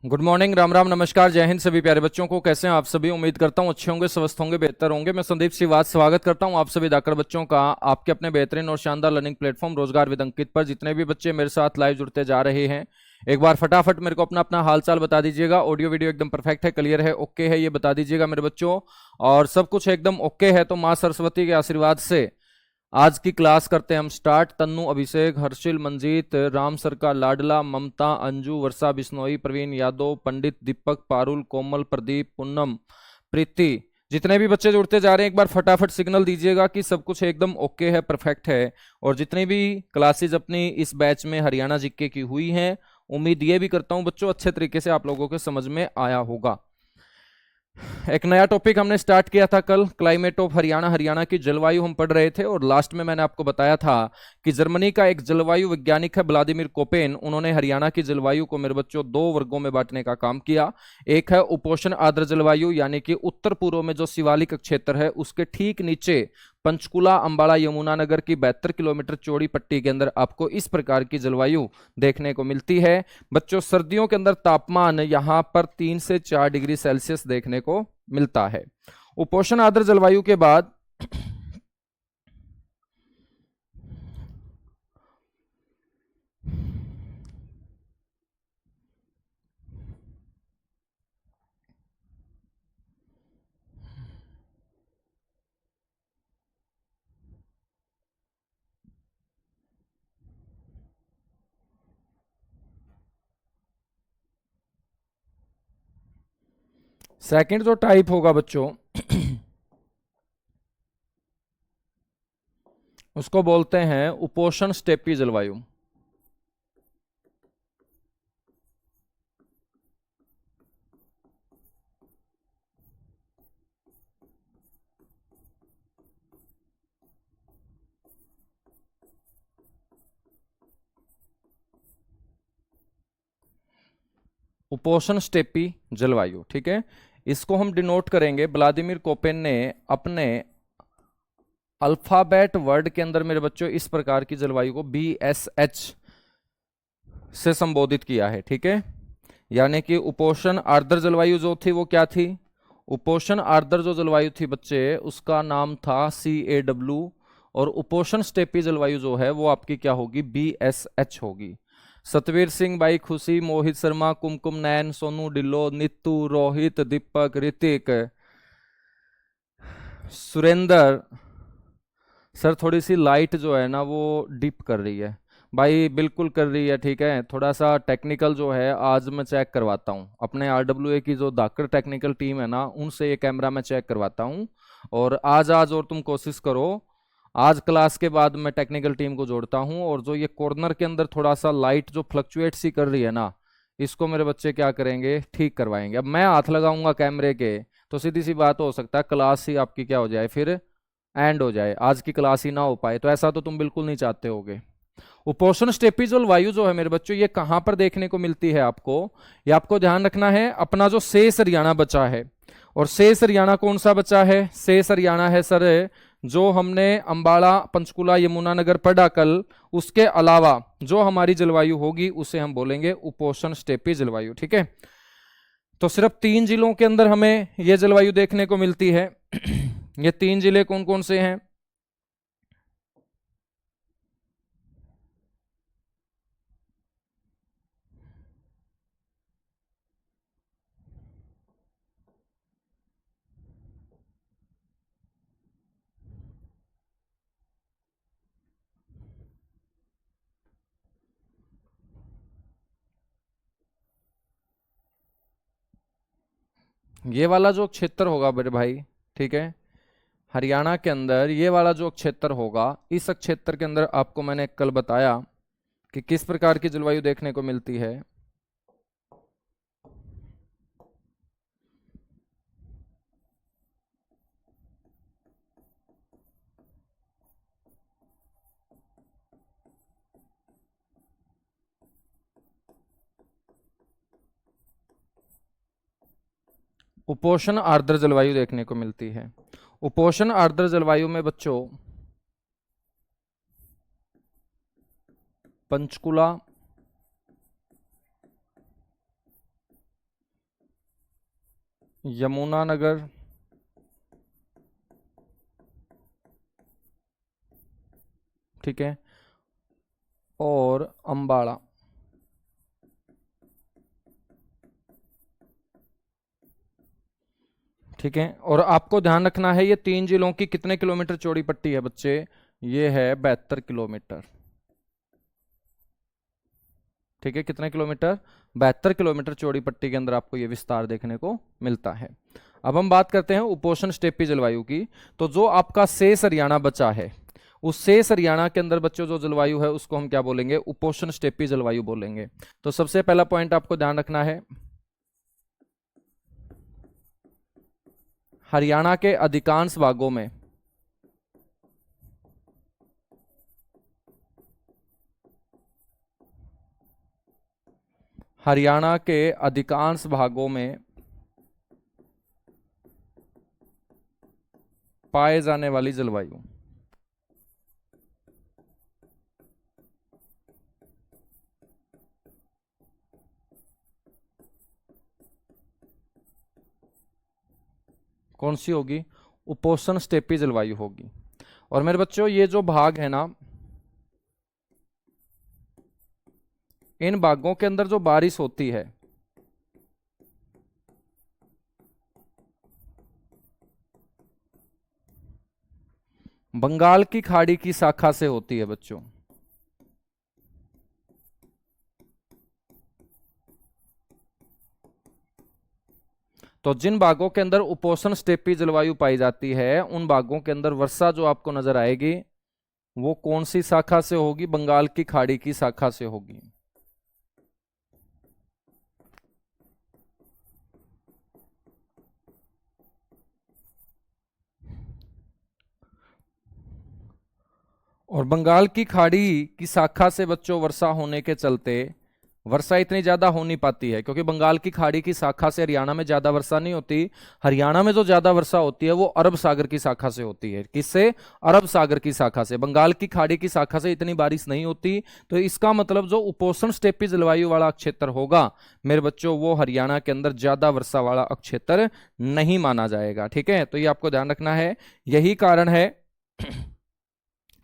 Good morning, Ram Ram, नमस्कार, जय हिंद सभी प्यारे बच्चों को। कैसे हैं आप सभी? उम्मीद करता हूं अच्छे होंगे, स्वस्थ होंगे, बेहतर होंगे। मैं संदीप श्रीवास्तव स्वागत करता हूं आप सभी धाकड़ बच्चों का आपके अपने बेहतरीन और शानदार लर्निंग प्लेटफॉर्म रोजगार विद अंकित पर। जितने भी बच्चे मेरे साथ लाइव जुड़ते जा रहे हैं, एक बार फटाफट मेरे को अपना अपना हालचाल बता दीजिएगा। ऑडियो वीडियो एकदम परफेक्ट है, क्लियर है, ओके है, ये बता दीजिएगा मेरे बच्चों। और सब कुछ एकदम ओके है तो माँ सरस्वती के आशीर्वाद से आज की क्लास करते हैं हम स्टार्ट। तन्नू, अभिषेक, हर्षिल, मंजीत, राम सर का लाडला, ममता, अंजू, वर्षा, बिश्नोई, प्रवीण यादव, पंडित, दीपक, पारुल, कोमल, प्रदीप, पूनम, प्रीति, जितने भी बच्चे जुड़ते जा रहे हैं एक बार फटाफट सिग्नल दीजिएगा कि सब कुछ एकदम ओके है, परफेक्ट है। और जितनी भी क्लासेज अपनी इस बैच में हरियाणा जीके की हुई हैं, उम्मीद ये भी करता हूं बच्चों अच्छे तरीके से आप लोगों के समझ में आया होगा। एक नया टॉपिक हमने स्टार्ट किया था कल, क्लाइमेट ऑफ हरियाणा, हरियाणा की जलवायु हम पढ़ रहे थे। और लास्ट में मैंने आपको बताया था कि जर्मनी का एक जलवायु वैज्ञानिक है व्लादिमीर कोपेन, उन्होंने हरियाणा की जलवायु को मेरे बच्चों दो वर्गों में बांटने का काम किया। एक है उपोष्ण आर्द्र जलवायु, यानी कि उत्तर पूर्व में जो शिवालिक क्षेत्र है उसके ठीक नीचे पंचकुला, अंबाला, यमुनानगर की 72 किलोमीटर चौड़ी पट्टी के अंदर आपको इस प्रकार की जलवायु देखने को मिलती है। बच्चों, सर्दियों के अंदर तापमान यहां पर 3 से 4 डिग्री सेल्सियस देखने को मिलता है। उपोष्ण आर्द्र जलवायु के बाद सेकंड जो टाइप होगा बच्चों उसको बोलते हैं उपोष्ण स्टेपी जलवायु। उपोष्ण स्टेपी जलवायु, ठीक है। इसको हम डिनोट करेंगे, व्लादिमीर कोपेन ने अपने अल्फाबेट वर्ड के अंदर मेरे बच्चों इस प्रकार की जलवायु को BSH से संबोधित किया है, ठीक है। यानी कि उपोष्ण आर्द्र जलवायु जो थी वो क्या थी? उपोष्ण आर्द्र जो जलवायु थी बच्चे उसका नाम था CAW। और उपोष्ण स्टेपी जलवायु जो है वो आपकी क्या होगी? BSH होगी। सतवीर सिंह, बाई खुशी, मोहित शर्मा, कुमकुम नैन, सोनू डिल्लो, नीतू, रोहित, दीपक, ऋतिक, सुरेंद्र। सर थोड़ी सी लाइट जो है ना वो डिप कर रही है। भाई बिल्कुल कर रही है, ठीक है। थोड़ा सा टेक्निकल जो है आज मैं चेक करवाता हूँ, अपने RWA की जो धाकड़ टेक्निकल टीम है ना उनसे ये कैमरा मैं चेक करवाता हूँ। और आज आज और तुम कोशिश करो, आज क्लास के बाद मैं टेक्निकल टीम को जोड़ता हूँ। और जो ये कॉर्नर के अंदर थोड़ा सा लाइट जो फ्लक्चुएट सी कर रही है ना, इसको मेरे बच्चे क्या करेंगे? ठीक करवाएंगे। अब मैं हाथ लगाऊंगा कैमरे के तो सीधी सी बात हो सकता है क्लास ही आपकी क्या हो जाए, फिर एंड हो जाए, आज की क्लास ही ना हो पाए। तो ऐसा तो तुम बिल्कुल नहीं चाहते होगे। उपोष्ण स्टेपिजल वायु जो है मेरे बच्चों ये कहां पर देखने को मिलती है आपको? ये आपको ध्यान रखना है। अपना जो शेष हरियाणा बचा है, और शेष हरियाणा कौन सा बचा है? शेष हरियाणा है सर जो हमने अंबाला, पंचकुला, यमुनानगर पढ़ा कल, उसके अलावा जो हमारी जलवायु होगी उसे हम बोलेंगे उपोष्ण स्टेपी जलवायु, ठीक है। तो सिर्फ 3 जिलों के अंदर हमें यह जलवायु देखने को मिलती है। ये 3 जिले कौन कौन से हैं? ये वाला जो क्षेत्र होगा बड़े भाई, ठीक है, हरियाणा के अंदर ये वाला जो क्षेत्र होगा, इस क्षेत्र के अंदर आपको मैंने कल बताया कि किस प्रकार की जलवायु देखने को मिलती है। उपोष्ण आर्द्र जलवायु देखने को मिलती है। उपोष्ण आर्द्र जलवायु में बच्चों पंचकुला, यमुनानगर, ठीक है, और अंबाला। ठीक है, और आपको ध्यान रखना है ये तीन जिलों की कितने किलोमीटर चौड़ी पट्टी है बच्चे, ये है 72 किलोमीटर। ठीक है, कितने किलोमीटर, 72 किलोमीटर चौड़ी पट्टी के अंदर आपको ये विस्तार देखने को मिलता है। अब हम बात करते हैं उपोष्ण स्टेपी जलवायु की। तो जो आपका शेष हरियाणा बचा है, उस शेष हरियाणा के अंदर बच्चों जो जलवायु है उसको हम क्या बोलेंगे, उपोष्ण स्टेपी जलवायु बोलेंगे। तो सबसे पहला पॉइंट आपको ध्यान रखना है, हरियाणा के अधिकांश भागों में हरियाणा के अधिकांश भागों में पाए जाने वाली जलवायु कौन सी होगी, उपोष्ण स्टेपी जलवायु होगी। और मेरे बच्चों ये जो भाग है ना, इन भागों के अंदर जो बारिश होती है बंगाल की खाड़ी की शाखा से होती है बच्चों। तो जिन भागों के अंदर उपोष्ण स्टेपी जलवायु पाई जाती है, उन भागों के अंदर वर्षा जो आपको नजर आएगी वो कौन सी शाखा से होगी, बंगाल की खाड़ी की शाखा से होगी। और बंगाल की खाड़ी की शाखा से बच्चों वर्षा होने के चलते वर्षा इतनी ज्यादा हो नहीं पाती है, क्योंकि बंगाल की खाड़ी की शाखा से हरियाणा में ज्यादा वर्षा नहीं होती। हरियाणा में जो ज्यादा वर्षा होती है वो अरब सागर की शाखा से होती है। किससे, अरब सागर की शाखा से। बंगाल की खाड़ी की शाखा से इतनी बारिश नहीं होती। तो इसका मतलब जो उपोष्ण स्टेपी जलवायु वाला क्षेत्र होगा मेरे बच्चों, वो हरियाणा के अंदर ज्यादा वर्षा वाला क्षेत्र नहीं माना जाएगा। ठीक है, तो ये आपको ध्यान रखना है। यही कारण है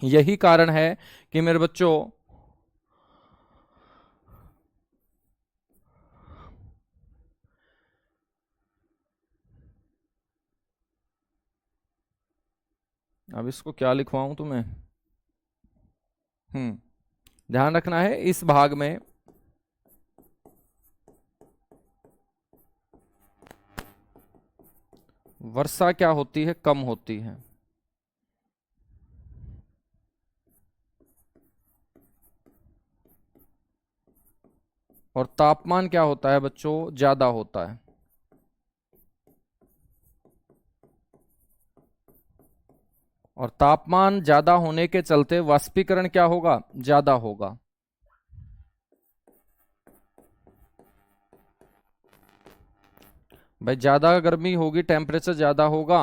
यही कारण है कि मेरे बच्चों अब इसको क्या लिखवाऊं तुम्हें, ध्यान रखना है इस भाग में वर्षा क्या होती है, कम होती है। और तापमान क्या होता है बच्चों, ज्यादा होता है। और तापमान ज्यादा होने के चलते वाष्पीकरण क्या होगा, ज्यादा होगा। भाई ज्यादा गर्मी होगी, टेम्परेचर ज्यादा होगा,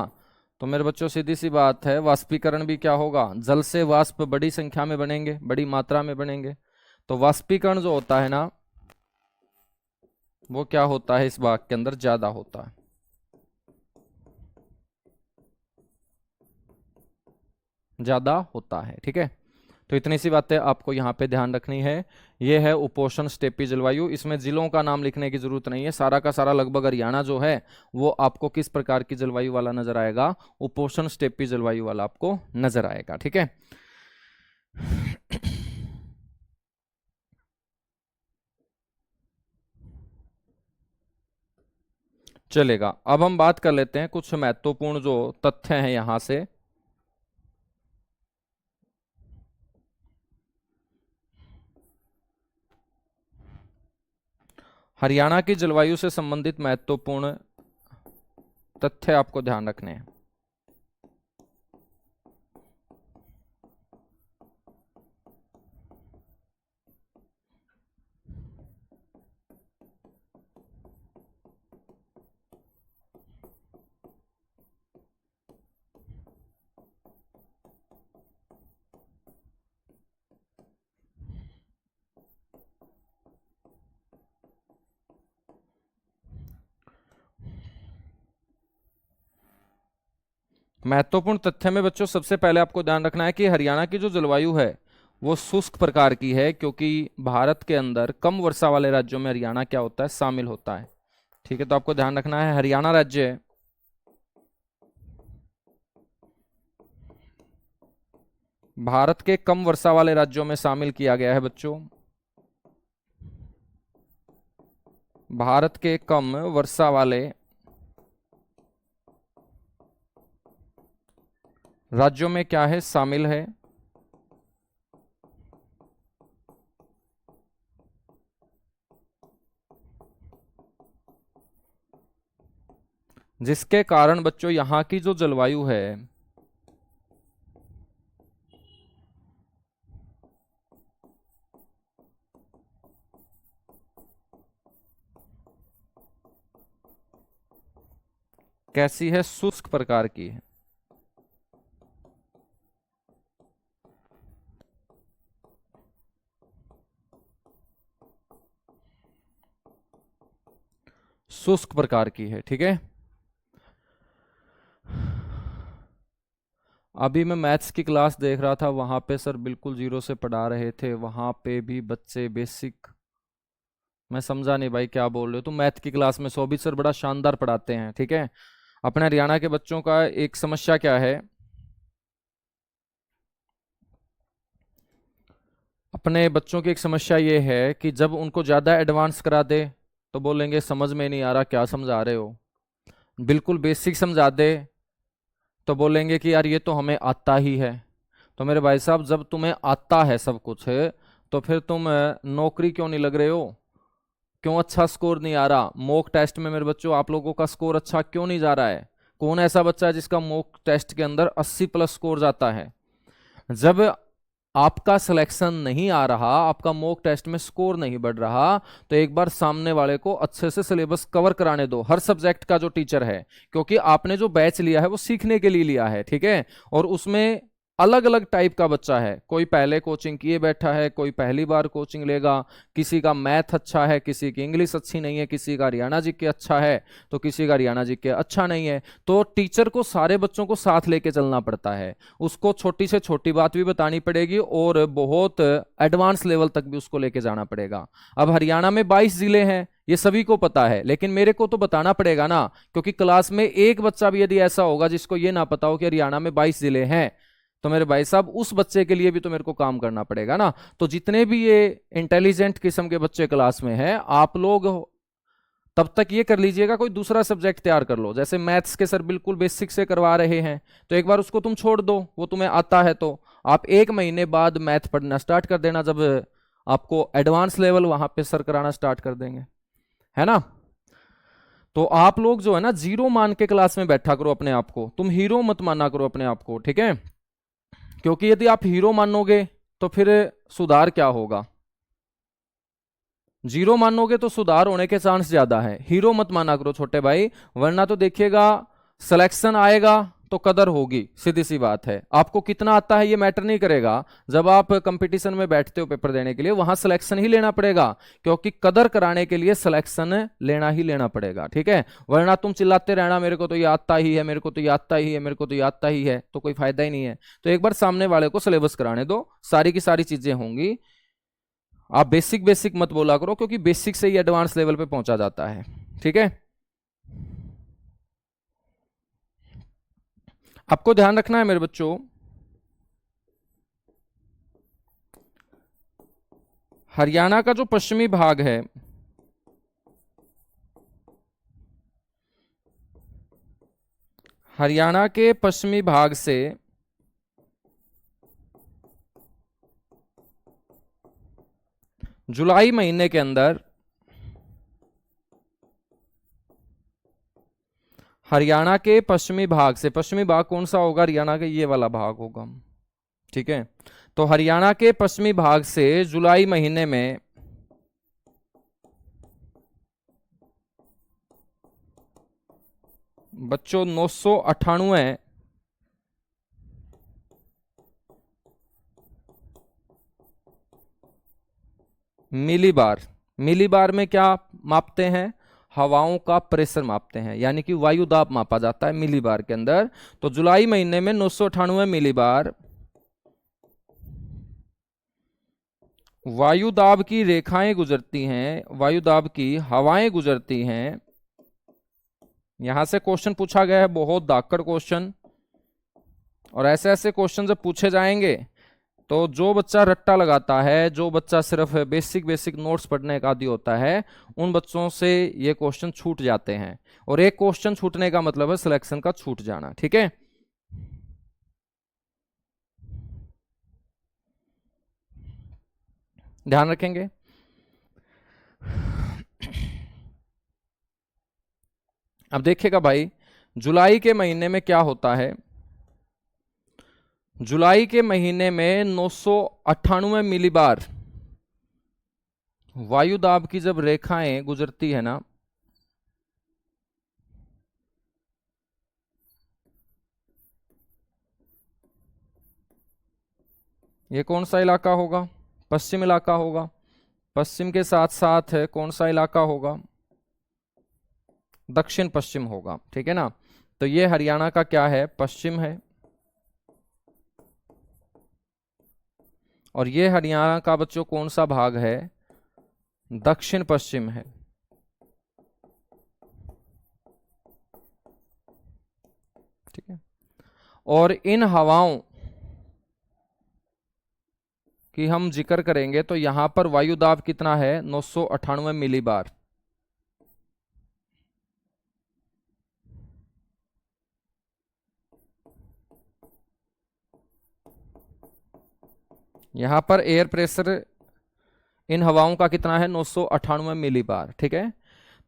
तो मेरे बच्चों सीधी सी बात है वाष्पीकरण भी क्या होगा, जल से वाष्प बड़ी संख्या में बनेंगे, बड़ी मात्रा में बनेंगे। तो वाष्पीकरण जो होता है ना, वो क्या होता है, इस भाग के अंदर ज्यादा होता है, ज्यादा होता है। ठीक है, तो इतनी सी बातें आपको यहाँ पे ध्यान रखनी है। ये है उपोष्ण स्टेपी जलवायु। इसमें जिलों का नाम लिखने की जरूरत नहीं है, सारा का सारा लगभग हरियाणा जो है वो आपको किस प्रकार की जलवायु वाला नजर आएगा, उपोष्ण स्टेपी जलवायु वाला आपको नजर आएगा। ठीक है, चलेगा। अब हम बात कर लेते हैं कुछ महत्वपूर्ण जो तथ्य हैं यहां से। हरियाणा की जलवायु से संबंधित महत्वपूर्ण तथ्य आपको ध्यान रखने हैं। महत्वपूर्ण तथ्य में बच्चों सबसे पहले आपको ध्यान रखना है कि हरियाणा की जो जलवायु है वो शुष्क प्रकार की है, क्योंकि भारत के अंदर कम वर्षा वाले राज्यों में हरियाणा क्या होता है, शामिल होता है। ठीक है, तो आपको ध्यान रखना है हरियाणा राज्य भारत के कम वर्षा वाले राज्यों में शामिल किया गया है बच्चों। भारत के कम वर्षा वाले राज्यों में क्या है, शामिल है। जिसके कारण बच्चों यहां की जो जलवायु है कैसी है, शुष्क प्रकार की है। शुष्क प्रकार की है, ठीक है। अभी मैं मैथ्स की क्लास देख रहा था, वहां पे सर बिल्कुल जीरो से पढ़ा रहे थे, वहां पे भी बच्चे बेसिक, मैं समझा नहीं भाई क्या बोल रहे हो। तो मैथ की क्लास में शोभित सर बड़ा शानदार पढ़ाते हैं, ठीक है। अपने हरियाणा के बच्चों का एक समस्या क्या है, अपने बच्चों की एक समस्या ये है कि जब उनको ज्यादा एडवांस करा दे तो बोलेंगे समझ में नहीं आ रहा क्या समझा रहे हो, बिल्कुल बेसिक समझा दे तो बोलेंगे कि यार ये तो हमें आता ही है। तो मेरे भाई साहब, जब तुम्हें आता है सब कुछ है तो फिर तुम नौकरी क्यों नहीं लग रहे हो, क्यों अच्छा स्कोर नहीं आ रहा मॉक टेस्ट में? मेरे बच्चों, आप लोगों का स्कोर अच्छा क्यों नहीं जा रहा है? कौन ऐसा बच्चा है जिसका मॉक टेस्ट के अंदर 80 प्लस स्कोर जाता है? जब आपका सिलेक्शन नहीं आ रहा, आपका मॉक टेस्ट में स्कोर नहीं बढ़ रहा, तो एक बार सामने वाले को अच्छे से सिलेबस कवर कराने दो, हर सब्जेक्ट का जो टीचर है, क्योंकि आपने जो बैच लिया है वो सीखने के लिए लिया है, ठीक है। और उसमें अलग अलग टाइप का बच्चा है, कोई पहले कोचिंग किए बैठा है, कोई पहली बार कोचिंग लेगा, किसी का मैथ अच्छा है, किसी की इंग्लिश अच्छी नहीं है, किसी का हरियाणा जी के अच्छा है तो किसी का हरियाणा जी के अच्छा नहीं है। तो टीचर को सारे बच्चों को साथ लेके चलना पड़ता है, उसको छोटी से छोटी बात भी बतानी पड़ेगी और बहुत एडवांस लेवल तक भी उसको लेके जाना पड़ेगा। अब हरियाणा में 22 जिले हैं, ये सभी को पता है, लेकिन मेरे को तो बताना पड़ेगा ना, क्योंकि क्लास में एक बच्चा भी यदि ऐसा होगा जिसको ये ना पता हो कि हरियाणा में 22 जिले हैं, तो मेरे भाई साहब उस बच्चे के लिए भी तो मेरे को काम करना पड़ेगा ना। तो जितने भी ये इंटेलिजेंट किस्म के बच्चे क्लास में हैं, आप लोग तब तक ये कर लीजिएगा कोई दूसरा सब्जेक्ट तैयार कर लो। जैसे मैथ्स के सर बिल्कुल बेसिक से करवा रहे हैं, तो एक बार उसको तुम छोड़ दो, वो तुम्हें आता है तो आप 1 महीने बाद मैथ पढ़ना स्टार्ट कर देना, जब आपको एडवांस लेवल वहां पे सर कराना स्टार्ट कर देंगे, है ना। तो आप लोग जो है ना, जीरो मान के क्लास में बैठा करो अपने आप को, तुम हीरो मत माना करो अपने आप को, ठीक है। क्योंकि यदि आप हीरो मानोगे तो फिर सुधार क्या होगा, जीरो मानोगे तो सुधार होने के चांस ज्यादा है। हीरो मत माना करो छोटे भाई, वरना तो देखिएगा सिलेक्शन आएगा तो कदर होगी, सीधी सी बात है। आपको कितना आता है ये मैटर नहीं करेगा, जब आप कंपटीशन में बैठते हो पेपर देने के लिए वहां सिलेक्शन ही लेना पड़ेगा, क्योंकि कदर कराने के लिए सिलेक्शन लेना ही लेना पड़ेगा, ठीक है। वरना तुम चिल्लाते रहना मेरे को तो ये आता ही है, मेरे को तो ये आता ही है, मेरे को तो ये आता ही है, तो कोई फायदा ही नहीं है। तो एक बार सामने वाले को सिलेबस कराने दो, सारी की सारी चीजें होंगी। आप बेसिक बेसिक मत बोला करो, क्योंकि बेसिक से ही एडवांस लेवल पे पहुंचा जाता है, ठीक है। आपको ध्यान रखना है मेरे बच्चों, हरियाणा का जो पश्चिमी भाग है, हरियाणा के पश्चिमी भाग से जुलाई महीने के अंदर हरियाणा के पश्चिमी भाग से, पश्चिमी भाग कौन सा होगा, हरियाणा का ये वाला भाग होगा, ठीक है। तो हरियाणा के पश्चिमी भाग से जुलाई महीने में बच्चों 998 मिलीबार, मिलीबार में क्या मापते हैं, हवाओं का प्रेशर मापते हैं, यानी कि वायु दाब मापा जाता है मिली बार के अंदर। तो जुलाई महीने में 998 मिली बार वायु दाब की रेखाएं गुजरती हैं, वायु दाब की हवाएं गुजरती हैं। यहां से क्वेश्चन पूछा गया है, बहुत दाकड़ क्वेश्चन, और ऐसे ऐसे क्वेश्चन जब पूछे जाएंगे तो जो बच्चा रट्टा लगाता है, जो बच्चा सिर्फ बेसिक बेसिक नोट्स पढ़ने का आदी होता है, उन बच्चों से ये क्वेश्चन छूट जाते हैं। और एक क्वेश्चन छूटने का मतलब है सिलेक्शन का छूट जाना। ठीक है, ध्यान रखेंगे। अब देखिएगा भाई, जुलाई के महीने में क्या होता है। जुलाई के महीने में 998 मिली बार वायु दाब की जब रेखाएं गुजरती है ना, ये कौन सा इलाका होगा? पश्चिम इलाका होगा। पश्चिम के साथ साथ कौन सा इलाका होगा? दक्षिण पश्चिम होगा। ठीक है ना, तो ये हरियाणा का क्या है? पश्चिम है। और ये हरियाणा का बच्चों कौन सा भाग है? दक्षिण पश्चिम है। ठीक है, और इन हवाओं की हम जिक्र करेंगे तो यहां पर वायु दाब कितना है? 998 मिली बार। यहां पर एयर प्रेशर इन हवाओं का कितना है? 998 मिली बार। ठीक है,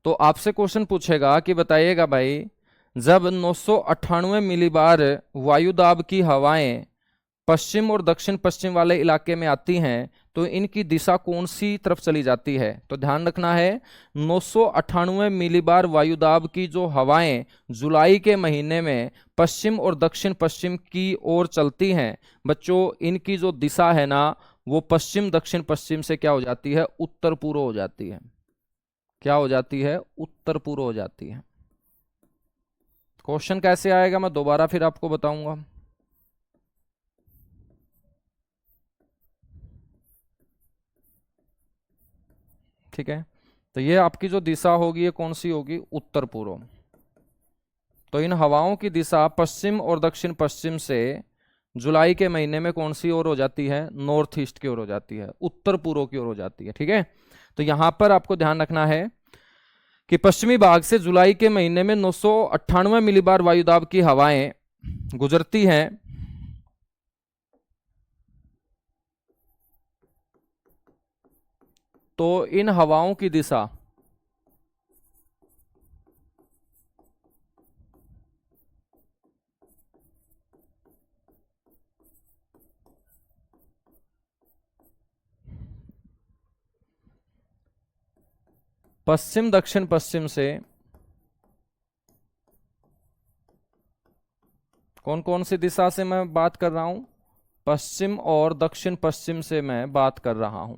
तो आपसे क्वेश्चन पूछेगा कि बताइएगा भाई, जब 998 मिली बार वायु दाब की हवाएं पश्चिम और दक्षिण पश्चिम वाले इलाके में आती हैं तो इनकी दिशा कौन सी तरफ चली जाती है? तो ध्यान रखना है, 998 मिली बार वायु दाब की जो हवाएं जुलाई के महीने में पश्चिम और दक्षिण पश्चिम की ओर चलती हैं बच्चों, इनकी जो दिशा है ना, वो पश्चिम दक्षिण पश्चिम से क्या हो जाती है? उत्तर पूर्व हो जाती है। क्या हो जाती है? उत्तर पूर्व हो जाती है। क्वेश्चन कैसे आएगा मैं दोबारा फिर आपको बताऊंगा। ठीक है, तो ये आपकी जो दिशा होगी ये कौन सी होगी? उत्तर पूर्व। तो इन हवाओं की दिशा पश्चिम और दक्षिण पश्चिम से जुलाई के महीने में कौन सी ओर हो जाती है? नॉर्थ ईस्ट की ओर हो जाती है, उत्तर पूर्व की ओर हो जाती है। ठीक है, तो यहां पर आपको ध्यान रखना है कि पश्चिमी भाग से जुलाई के महीने में 998 मिलीबार वायुदाब की हवाएं गुजरती हैं। तो इन हवाओं की दिशा पश्चिम दक्षिण पश्चिम से कौन कौन सी दिशा से मैं बात कर रहा हूं? पश्चिम और दक्षिण पश्चिम से मैं बात कर रहा हूं।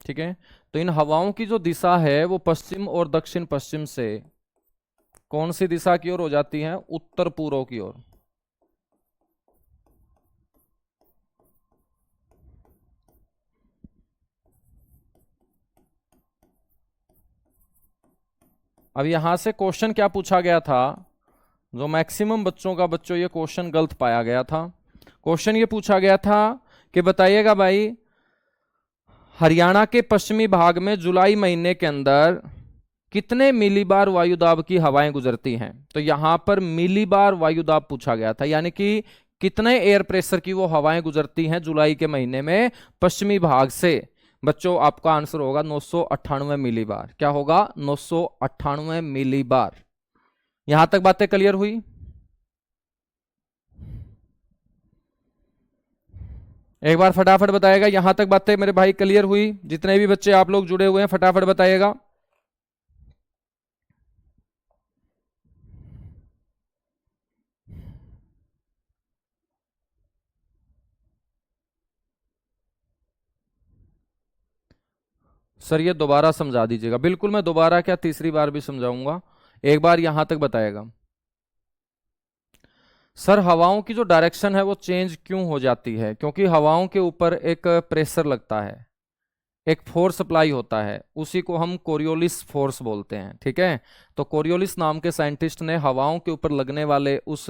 ठीक है, तो इन हवाओं की जो दिशा है वो पश्चिम और दक्षिण पश्चिम से कौन सी दिशा की ओर हो जाती है? उत्तर पूर्व की ओर। अब यहां से क्वेश्चन क्या पूछा गया था, जो मैक्सिमम बच्चों का बच्चों ये क्वेश्चन गलत पाया गया था। क्वेश्चन ये पूछा गया था कि बताइएगा भाई, हरियाणा के पश्चिमी भाग में जुलाई महीने के अंदर कितने मिलीबार वायुदाब की हवाएं गुजरती हैं? तो यहां पर मिलीबार वायुदाब पूछा गया था, यानी कि कितने एयर प्रेशर की वो हवाएं गुजरती हैं जुलाई के महीने में पश्चिमी भाग से। बच्चों आपका आंसर होगा 998 मिलीबार। क्या होगा? 998 मिलीबार। यहां तक बातें क्लियर हुई? एक बार फटाफट बताएगा, यहां तक बातें मेरे भाई क्लियर हुई? जितने भी बच्चे आप लोग जुड़े हुए हैं फटाफट बताइएगा। सर ये दोबारा समझा दीजिएगा। बिल्कुल, मैं दोबारा क्या तीसरी बार भी समझाऊंगा, एक बार यहां तक बताएगा। सर हवाओं की जो डायरेक्शन है वो चेंज क्यों हो जाती है? क्योंकि हवाओं के ऊपर एक प्रेशर लगता है, एक फोर्स अप्लाई होता है, उसी को हम कोरियोलिस फोर्स बोलते हैं। ठीक है, तो कोरियोलिस नाम के साइंटिस्ट ने हवाओं के ऊपर लगने वाले उस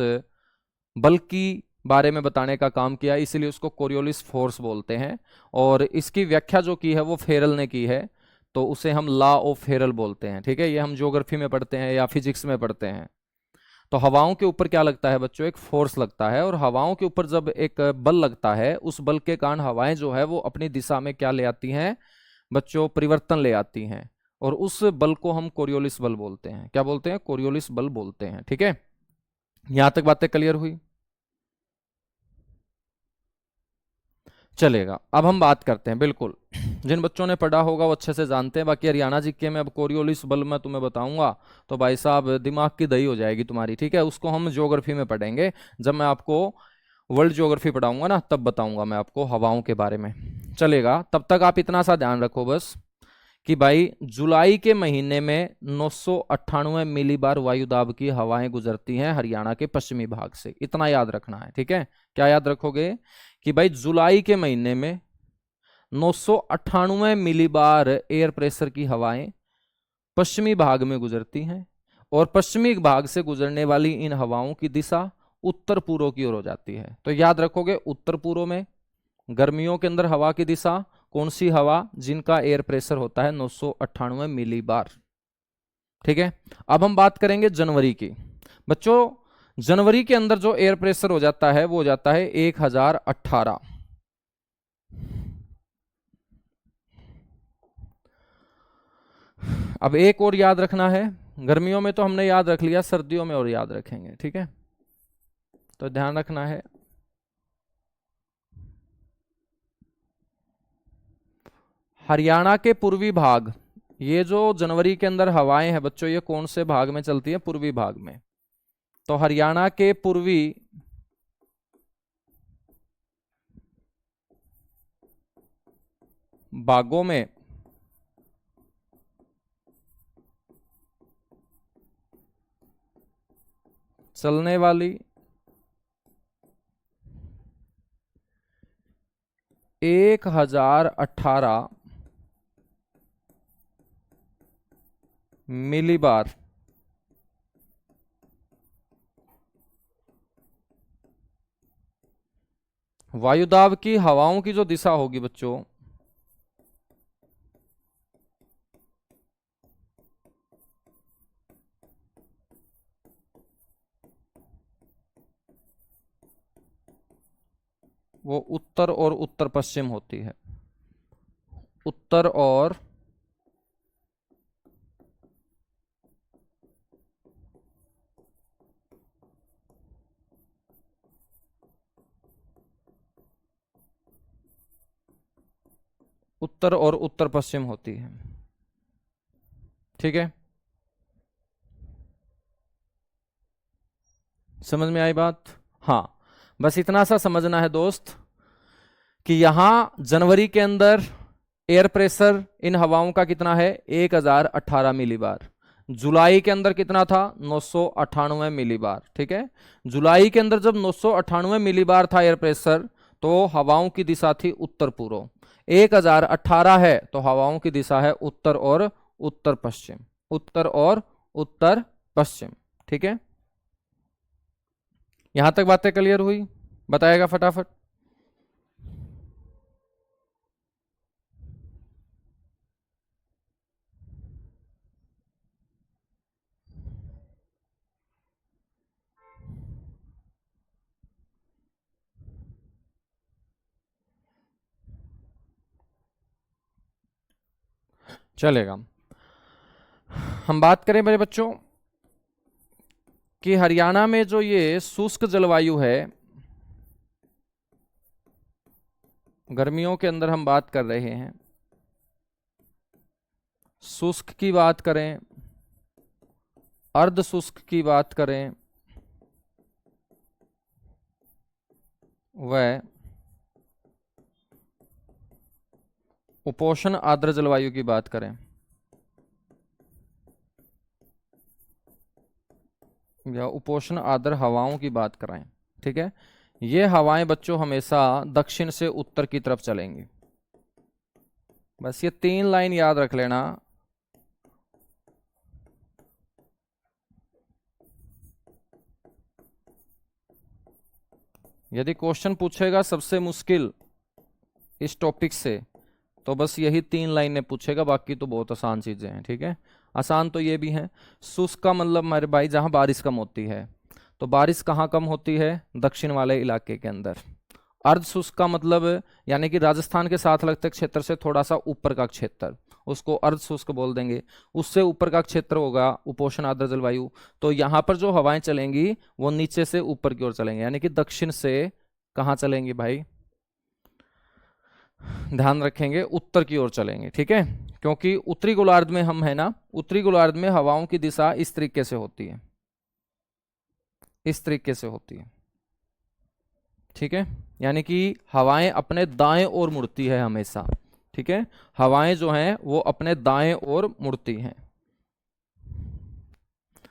बल की बारे में बताने का काम किया, इसीलिए उसको कोरियोलिस फोर्स बोलते हैं। और इसकी व्याख्या जो की है वो फेरल ने की है, तो उसे हम लॉ ऑफ फेरल बोलते हैं। ठीक है, ये हम ज्योग्राफी में पढ़ते हैं या फिजिक्स में पढ़ते हैं। तो हवाओं के ऊपर क्या लगता है बच्चों? एक फोर्स लगता है, और हवाओं के ऊपर जब एक बल लगता है, उस बल के कारण हवाएं जो है वो अपनी दिशा में क्या ले आती हैं बच्चों? परिवर्तन ले आती हैं, और उस बल को हम कोरियोलिस बल बोलते हैं। क्या बोलते हैं? कोरियोलिस बल बोलते हैं। ठीक है, यहां तक बातें क्लियर हुई? चलेगा, अब हम बात करते हैं। बिल्कुल, जिन बच्चों ने पढ़ा होगा वो अच्छे से जानते हैं। बाकी हरियाणा जीके में अब कोरियोलिस बल मैं तुम्हें बताऊंगा तो भाई साहब दिमाग की दही हो जाएगी तुम्हारी। ठीक है, उसको हम ज्योग्राफी में पढ़ेंगे, जब मैं आपको वर्ल्ड ज्योग्राफी पढ़ाऊंगा ना, तब बताऊंगा मैं आपको हवाओं के बारे में। चलेगा, तब तक आप इतना सा ध्यान रखो बस कि भाई जुलाई के महीने में 998 मिलीबार वायुदाब की हवाएं गुजरती हैं हरियाणा के पश्चिमी भाग से। इतना याद रखना है। ठीक है, क्या याद रखोगे? कि भाई जुलाई के महीने में 998 मिलीबार एयर प्रेशर की हवाएं पश्चिमी भाग में गुजरती हैं, और पश्चिमी भाग से गुजरने वाली इन हवाओं की दिशा उत्तर पूर्व की ओर हो जाती है। तो याद रखोगे, उत्तर पूर्व में गर्मियों के अंदर हवा की दिशा कौन सी? हवा जिनका एयर प्रेशर होता है 998 मिलीबार। ठीक है, अब हम बात करेंगे जनवरी की। बच्चों जनवरी के अंदर जो एयर प्रेशर हो जाता है वो हो जाता है 1018। अब एक और याद रखना है, गर्मियों में तो हमने याद रख लिया, सर्दियों में और याद रखेंगे। ठीक है, तो ध्यान रखना है। हरियाणा के पूर्वी भाग, ये जो जनवरी के अंदर हवाएं हैं बच्चों, ये कौन से भाग में चलती है? पूर्वी भाग में। तो हरियाणा के पूर्वी भागों में चलने वाली 1018 मिलीबार वायुदाब की हवाओं की जो दिशा होगी बच्चों, वो उत्तर और उत्तर पश्चिम होती है। उत्तर और उत्तर और उत्तर पश्चिम होती है। ठीक है, समझ में आई बात? हाँ, बस इतना सा समझना है दोस्त कि यहां जनवरी के अंदर एयर प्रेशर इन हवाओं का कितना है? 1018 मिलीबार। जुलाई के अंदर कितना था? 998 मिलीबार। ठीक है, जुलाई के अंदर जब 998 मिलीबार था एयर प्रेशर, तो हवाओं की दिशा थी उत्तर पूर्व। 1018 है तो हवाओं की दिशा है उत्तर और उत्तर पश्चिम। उत्तर और उत्तर पश्चिम। ठीक है, यहां तक बातें क्लियर हुई? बताएगा फटाफट। चलेगा, हम बात करें मेरे बच्चों कि हरियाणा में जो ये शुष्क जलवायु है, गर्मियों के अंदर हम बात कर रहे हैं, शुष्क की बात करें, अर्ध शुष्क की बात करें, वह उपोष्ण आर्द्र जलवायु की बात करें या उपोष्ण आर्द्र हवाओं की बात करें, ठीक है, ये हवाएं बच्चों हमेशा दक्षिण से उत्तर की तरफ चलेंगी। बस ये 3 लाइन याद रख लेना। यदि क्वेश्चन पूछेगा सबसे मुश्किल इस टॉपिक से, तो बस यही 3 लाइनें पूछेगा, बाकी तो बहुत आसान चीजें हैं, ठीक है। आसान तो ये भी हैं। शुष्क का मतलब मेरे भाई जहां बारिश कम होती है, तो बारिश कहाँ कम होती है? दक्षिण वाले इलाके के अंदर। अर्ध शुष्क का मतलब यानी कि राजस्थान के साथ लगते क्षेत्र से थोड़ा सा ऊपर का क्षेत्र, उसको अर्ध शुष्क बोल देंगे। उससे ऊपर का क्षेत्र होगा उपोष्ण आर्द्र जलवायु। तो यहाँ पर जो हवाएं चलेंगी वो नीचे से ऊपर की ओर चलेंगी, यानी कि दक्षिण से कहाँ चलेंगी भाई? ध्यान रखेंगे, उत्तर की ओर चलेंगे, ठीक है। क्योंकि उत्तरी गोलार्ध में हम है ना, उत्तरी गोलार्ध में हवाओं की दिशा इस तरीके से होती है, इस तरीके से होती है, ठीक है। यानी कि हवाएं अपने दाएं ओर मुड़ती है हमेशा, ठीक है। हवाएं जो हैं वो अपने दाएं ओर मुड़ती हैं।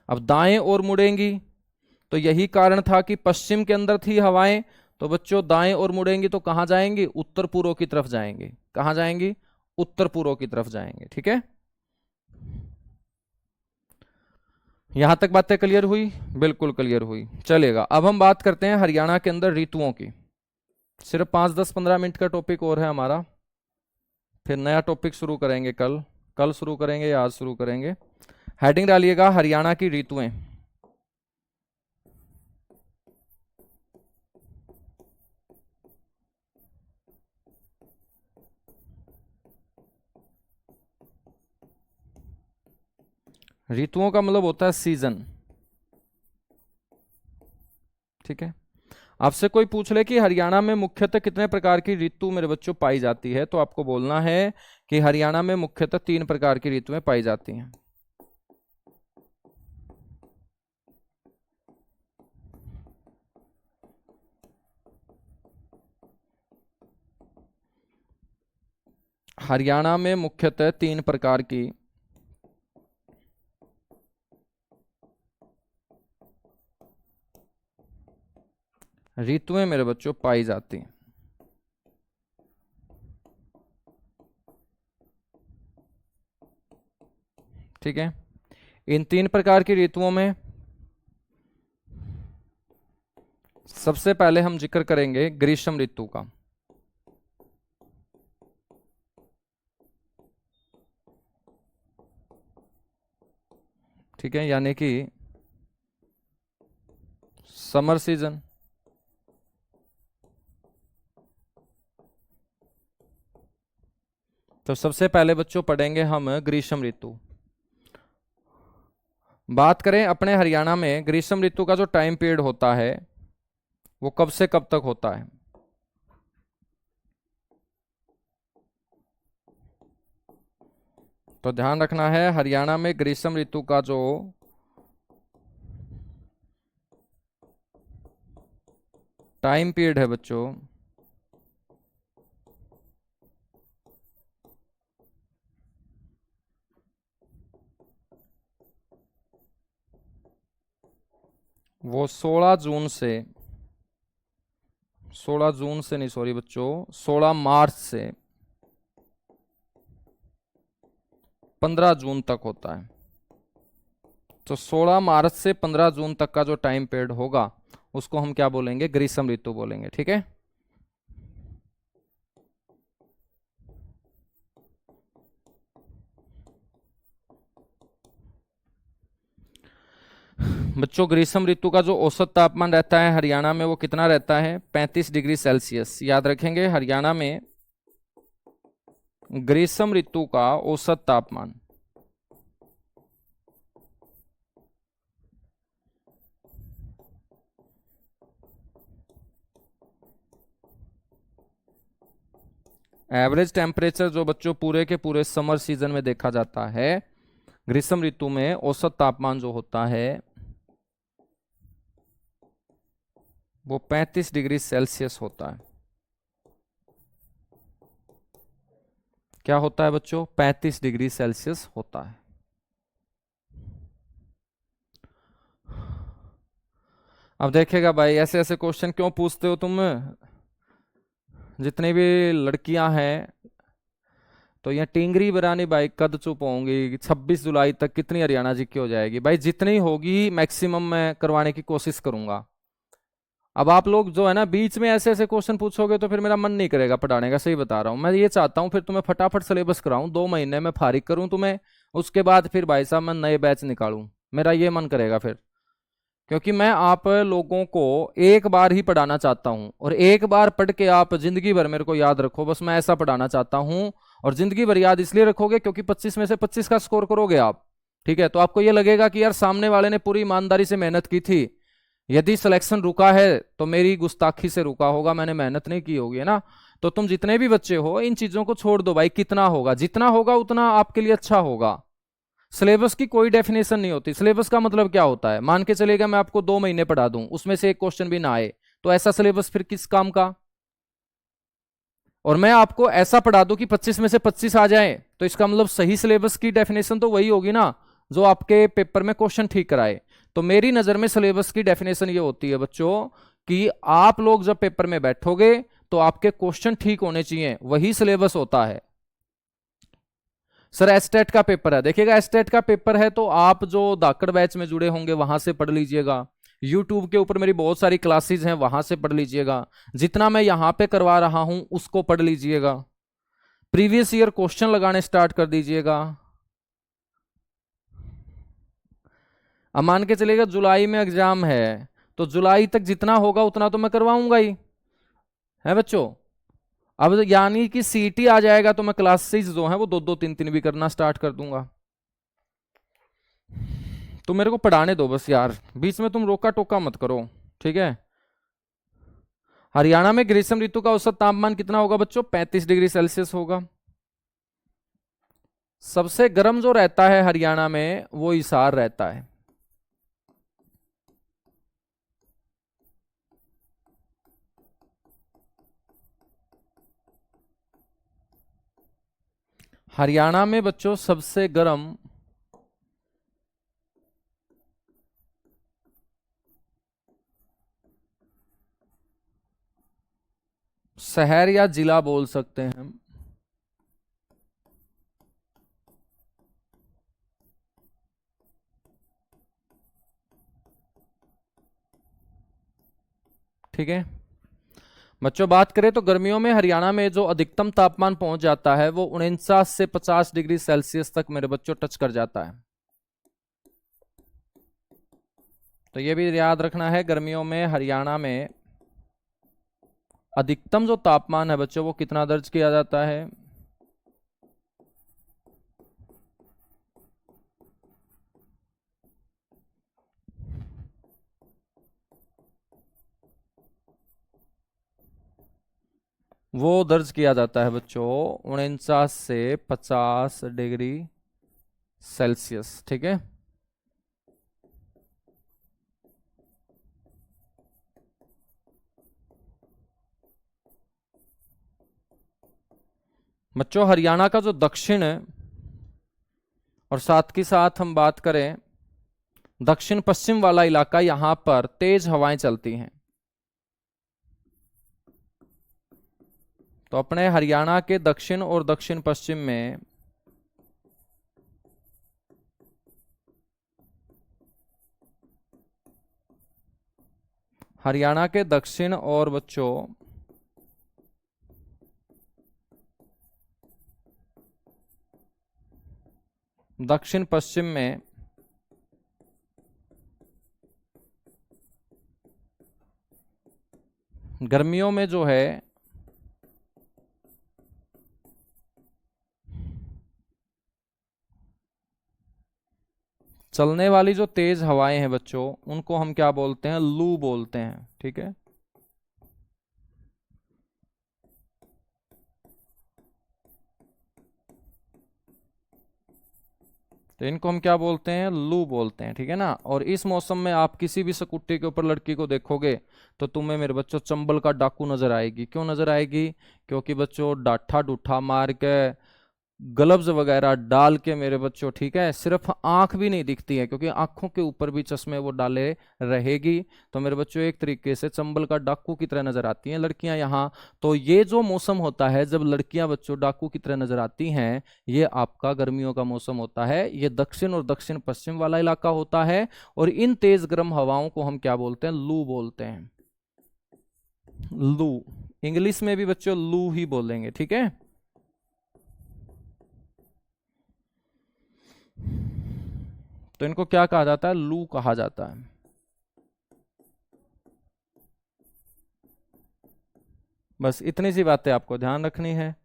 अब दाएं ओर मुड़ेंगी तो यही कारण था कि पश्चिम के अंदर थी हवाएं, तो बच्चों दाएं ओर मुड़ेंगी तो कहां जाएंगी? उत्तर पूर्व की तरफ जाएंगे। कहां जाएंगी? उत्तर पूर्व की तरफ जाएंगे, ठीक है। यहां तक बातें क्लियर हुई? बिल्कुल क्लियर हुई, चलेगा। अब हम बात करते हैं हरियाणा के अंदर ऋतुओं की। सिर्फ 5-10-15 मिनट का टॉपिक और है हमारा, फिर नया टॉपिक शुरू करेंगे कल। कल शुरू करेंगे या आज शुरू करेंगे? हेडिंग डालिएगा हरियाणा की ऋतुएं। ऋतुओं का मतलब होता है सीजन, ठीक है। आपसे कोई पूछ ले कि हरियाणा में मुख्यतः कितने प्रकार की ऋतु मेरे बच्चों पाई जाती है, तो आपको बोलना है कि हरियाणा में मुख्यतः 3 प्रकार की ऋतुएं पाई जाती हैं। हरियाणा में मुख्यतः 3 प्रकार की ऋतुएं मेरे बच्चों पाई जाती हैं, ठीक है। इन 3 प्रकार की ऋतुओं में सबसे पहले हम जिक्र करेंगे ग्रीष्म ऋतु का, ठीक है, यानी कि समर सीजन। तो सबसे पहले बच्चों पढ़ेंगे हम ग्रीष्म ऋतु। बात करें अपने हरियाणा में ग्रीष्म ऋतु का जो टाइम पीरियड होता है वो कब से कब तक होता है? तो ध्यान रखना है, हरियाणा में ग्रीष्म ऋतु का जो टाइम पीरियड है बच्चों वो 16 जून से नहीं, सॉरी बच्चों, 16 मार्च से 15 जून तक होता है। तो 16 मार्च से 15 जून तक का जो टाइम पीरियड होगा उसको हम क्या बोलेंगे? ग्रीष्म ऋतु बोलेंगे, ठीक है। बच्चों ग्रीष्म ऋतु का जो औसत तापमान रहता है हरियाणा में वो कितना रहता है? 35 डिग्री सेल्सियस। याद रखेंगे, हरियाणा में ग्रीष्म ऋतु का औसत तापमान एवरेज टेम्परेचर जो बच्चों पूरे के पूरे समर सीजन में देखा जाता है, ग्रीष्म ऋतु में औसत तापमान जो होता है वो 35 डिग्री सेल्सियस होता है। क्या होता है बच्चों? 35 डिग्री सेल्सियस होता है। अब देखेगा भाई, ऐसे ऐसे क्वेश्चन क्यों पूछते हो तुम? जितनी भी लड़कियां हैं तो ये टिंगरी बरानी भाई कद चुप होंगी। 26 जुलाई तक कितनी हरियाणा जी की हो जाएगी भाई? जितनी होगी मैक्सिमम मैं करवाने की कोशिश करूंगा। अब आप लोग जो है ना बीच में ऐसे ऐसे क्वेश्चन पूछोगे तो फिर मेरा मन नहीं करेगा पढ़ाने का, सही बता रहा हूँ। मैं ये चाहता हूँ फिर तुम्हें फटाफट सिलेबस कराऊं, 2 महीने में फारिग करूं तुम्हें, उसके बाद फिर भाई साहब मैं नए बैच निकालूं। मेरा ये मन करेगा फिर, क्योंकि मैं आप लोगों को एक बार ही पढ़ाना चाहता हूं, और एक बार पढ़ के आप जिंदगी भर मेरे को याद रखो, बस मैं ऐसा पढ़ाना चाहता हूं। और जिंदगी भर याद इसलिए रखोगे क्योंकि 25 में से 25 का स्कोर करोगे आप, ठीक है? तो आपको ये लगेगा कि यार सामने वाले ने पूरी ईमानदारी से मेहनत की थी। यदि सिलेक्शन रुका है तो मेरी गुस्ताखी से रुका होगा, मैंने मेहनत नहीं की होगी, है ना? तो तुम जितने भी बच्चे हो इन चीजों को छोड़ दो भाई। कितना होगा, जितना होगा उतना आपके लिए अच्छा होगा। सिलेबस की कोई डेफिनेशन नहीं होती। सिलेबस का मतलब क्या होता है? मान के चलेगा मैं आपको 2 महीने पढ़ा दूं, उसमें से एक क्वेश्चन भी ना आए, तो ऐसा सिलेबस फिर किस काम का? और मैं आपको ऐसा पढ़ा दूं कि 25 में से 25 आ जाए, तो इसका मतलब सही सिलेबस की डेफिनेशन तो वही होगी ना जो आपके पेपर में क्वेश्चन ठीक कराए। तो मेरी नजर में सिलेबस की डेफिनेशन ये होती है बच्चों कि आप लोग जब पेपर में बैठोगे तो आपके क्वेश्चन ठीक होने चाहिए, वही सिलेबस होता है। सर एस्टेट का पेपर है, देखिएगा एस्टेट का पेपर है तो आप जो धाकड़ बैच में जुड़े होंगे वहां से पढ़ लीजिएगा। यूट्यूब के ऊपर मेरी बहुत सारी क्लासेस हैं, वहां से पढ़ लीजिएगा। जितना मैं यहां पे करवा रहा हूं उसको पढ़ लीजिएगा। प्रीवियस ईयर क्वेश्चन लगाने स्टार्ट कर दीजिएगा। अब मान के चलिएगा जुलाई में एग्जाम है, तो जुलाई तक जितना होगा उतना तो मैं करवाऊंगा ही, है बच्चों? अब यानी कि सीटी आ जाएगा तो मैं क्लासेस जो है वो 2-2 3-3 भी करना स्टार्ट कर दूंगा। तो मेरे को पढ़ाने दो बस यार, बीच में तुम रोका टोका मत करो, ठीक है? हरियाणा में ग्रीष्म ऋतु का औसत तापमान कितना होगा बच्चों? 35 डिग्री सेल्सियस होगा। सबसे गर्म जो रहता है हरियाणा में वो हिसार रहता है। हरियाणा में बच्चों सबसे गर्म शहर या जिला बोल सकते हैं हम, ठीक है बच्चों? बात करें तो गर्मियों में हरियाणा में जो अधिकतम तापमान पहुंच जाता है वो 49 से 50 डिग्री सेल्सियस तक मेरे बच्चों टच कर जाता है। तो ये भी याद रखना है, गर्मियों में हरियाणा में अधिकतम जो तापमान है बच्चों वो कितना दर्ज किया जाता है? वो दर्ज किया जाता है बच्चों 49 से 50 डिग्री सेल्सियस, ठीक है? बच्चों हरियाणा का जो दक्षिण है, और साथ के साथ हम बात करें दक्षिण पश्चिम वाला इलाका, यहां पर तेज हवाएं चलती हैं। तो अपने हरियाणा के दक्षिण और दक्षिण पश्चिम में हरियाणा के दक्षिण और बच्चों दक्षिण पश्चिम में गर्मियों में जो है चलने वाली जो तेज हवाएं हैं बच्चों उनको हम क्या बोलते हैं? लू बोलते हैं, ठीक है? तो इनको हम क्या बोलते हैं? लू बोलते हैं, ठीक है ना? और इस मौसम में आप किसी भी स्कूटी के ऊपर लड़की को देखोगे तो तुम्हें मेरे बच्चों चंबल का डाकू नजर आएगी। क्यों नजर आएगी? क्योंकि बच्चों डाठा डूठा मार के ग्लव्स वगैरह डाल के मेरे बच्चों, ठीक है, सिर्फ आंख भी नहीं दिखती है क्योंकि आंखों के ऊपर भी चश्मे वो डाले रहेगी। तो मेरे बच्चों एक तरीके से चंबल का डाकू की तरह नजर आती हैं लड़कियां यहाँ। तो ये जो मौसम होता है जब लड़कियां बच्चों डाकू की तरह नजर आती हैं, ये आपका गर्मियों का मौसम होता है। ये दक्षिण और दक्षिण पश्चिम वाला इलाका होता है। और इन तेज गर्म हवाओं को हम क्या बोलते हैं? लू बोलते हैं। लू, इंग्लिश में भी बच्चों लू ही बोलेंगे, ठीक है। तो इनको क्या कहा जाता है? लू कहा जाता है। बस इतनी सी बातें आपको ध्यान रखनी है।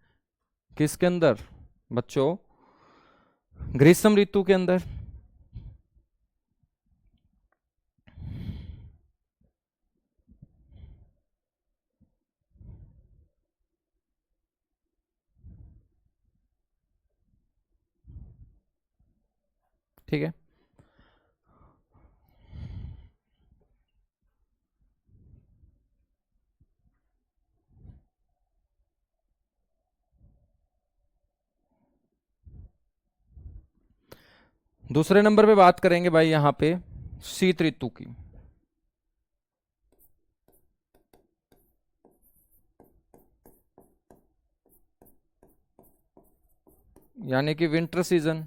किसके अंदर बच्चों? ग्रीष्म ऋतु के अंदर। ठीक है। दूसरे नंबर पे बात करेंगे भाई यहां पे शीत ऋतु की। यानी कि विंटर सीजन।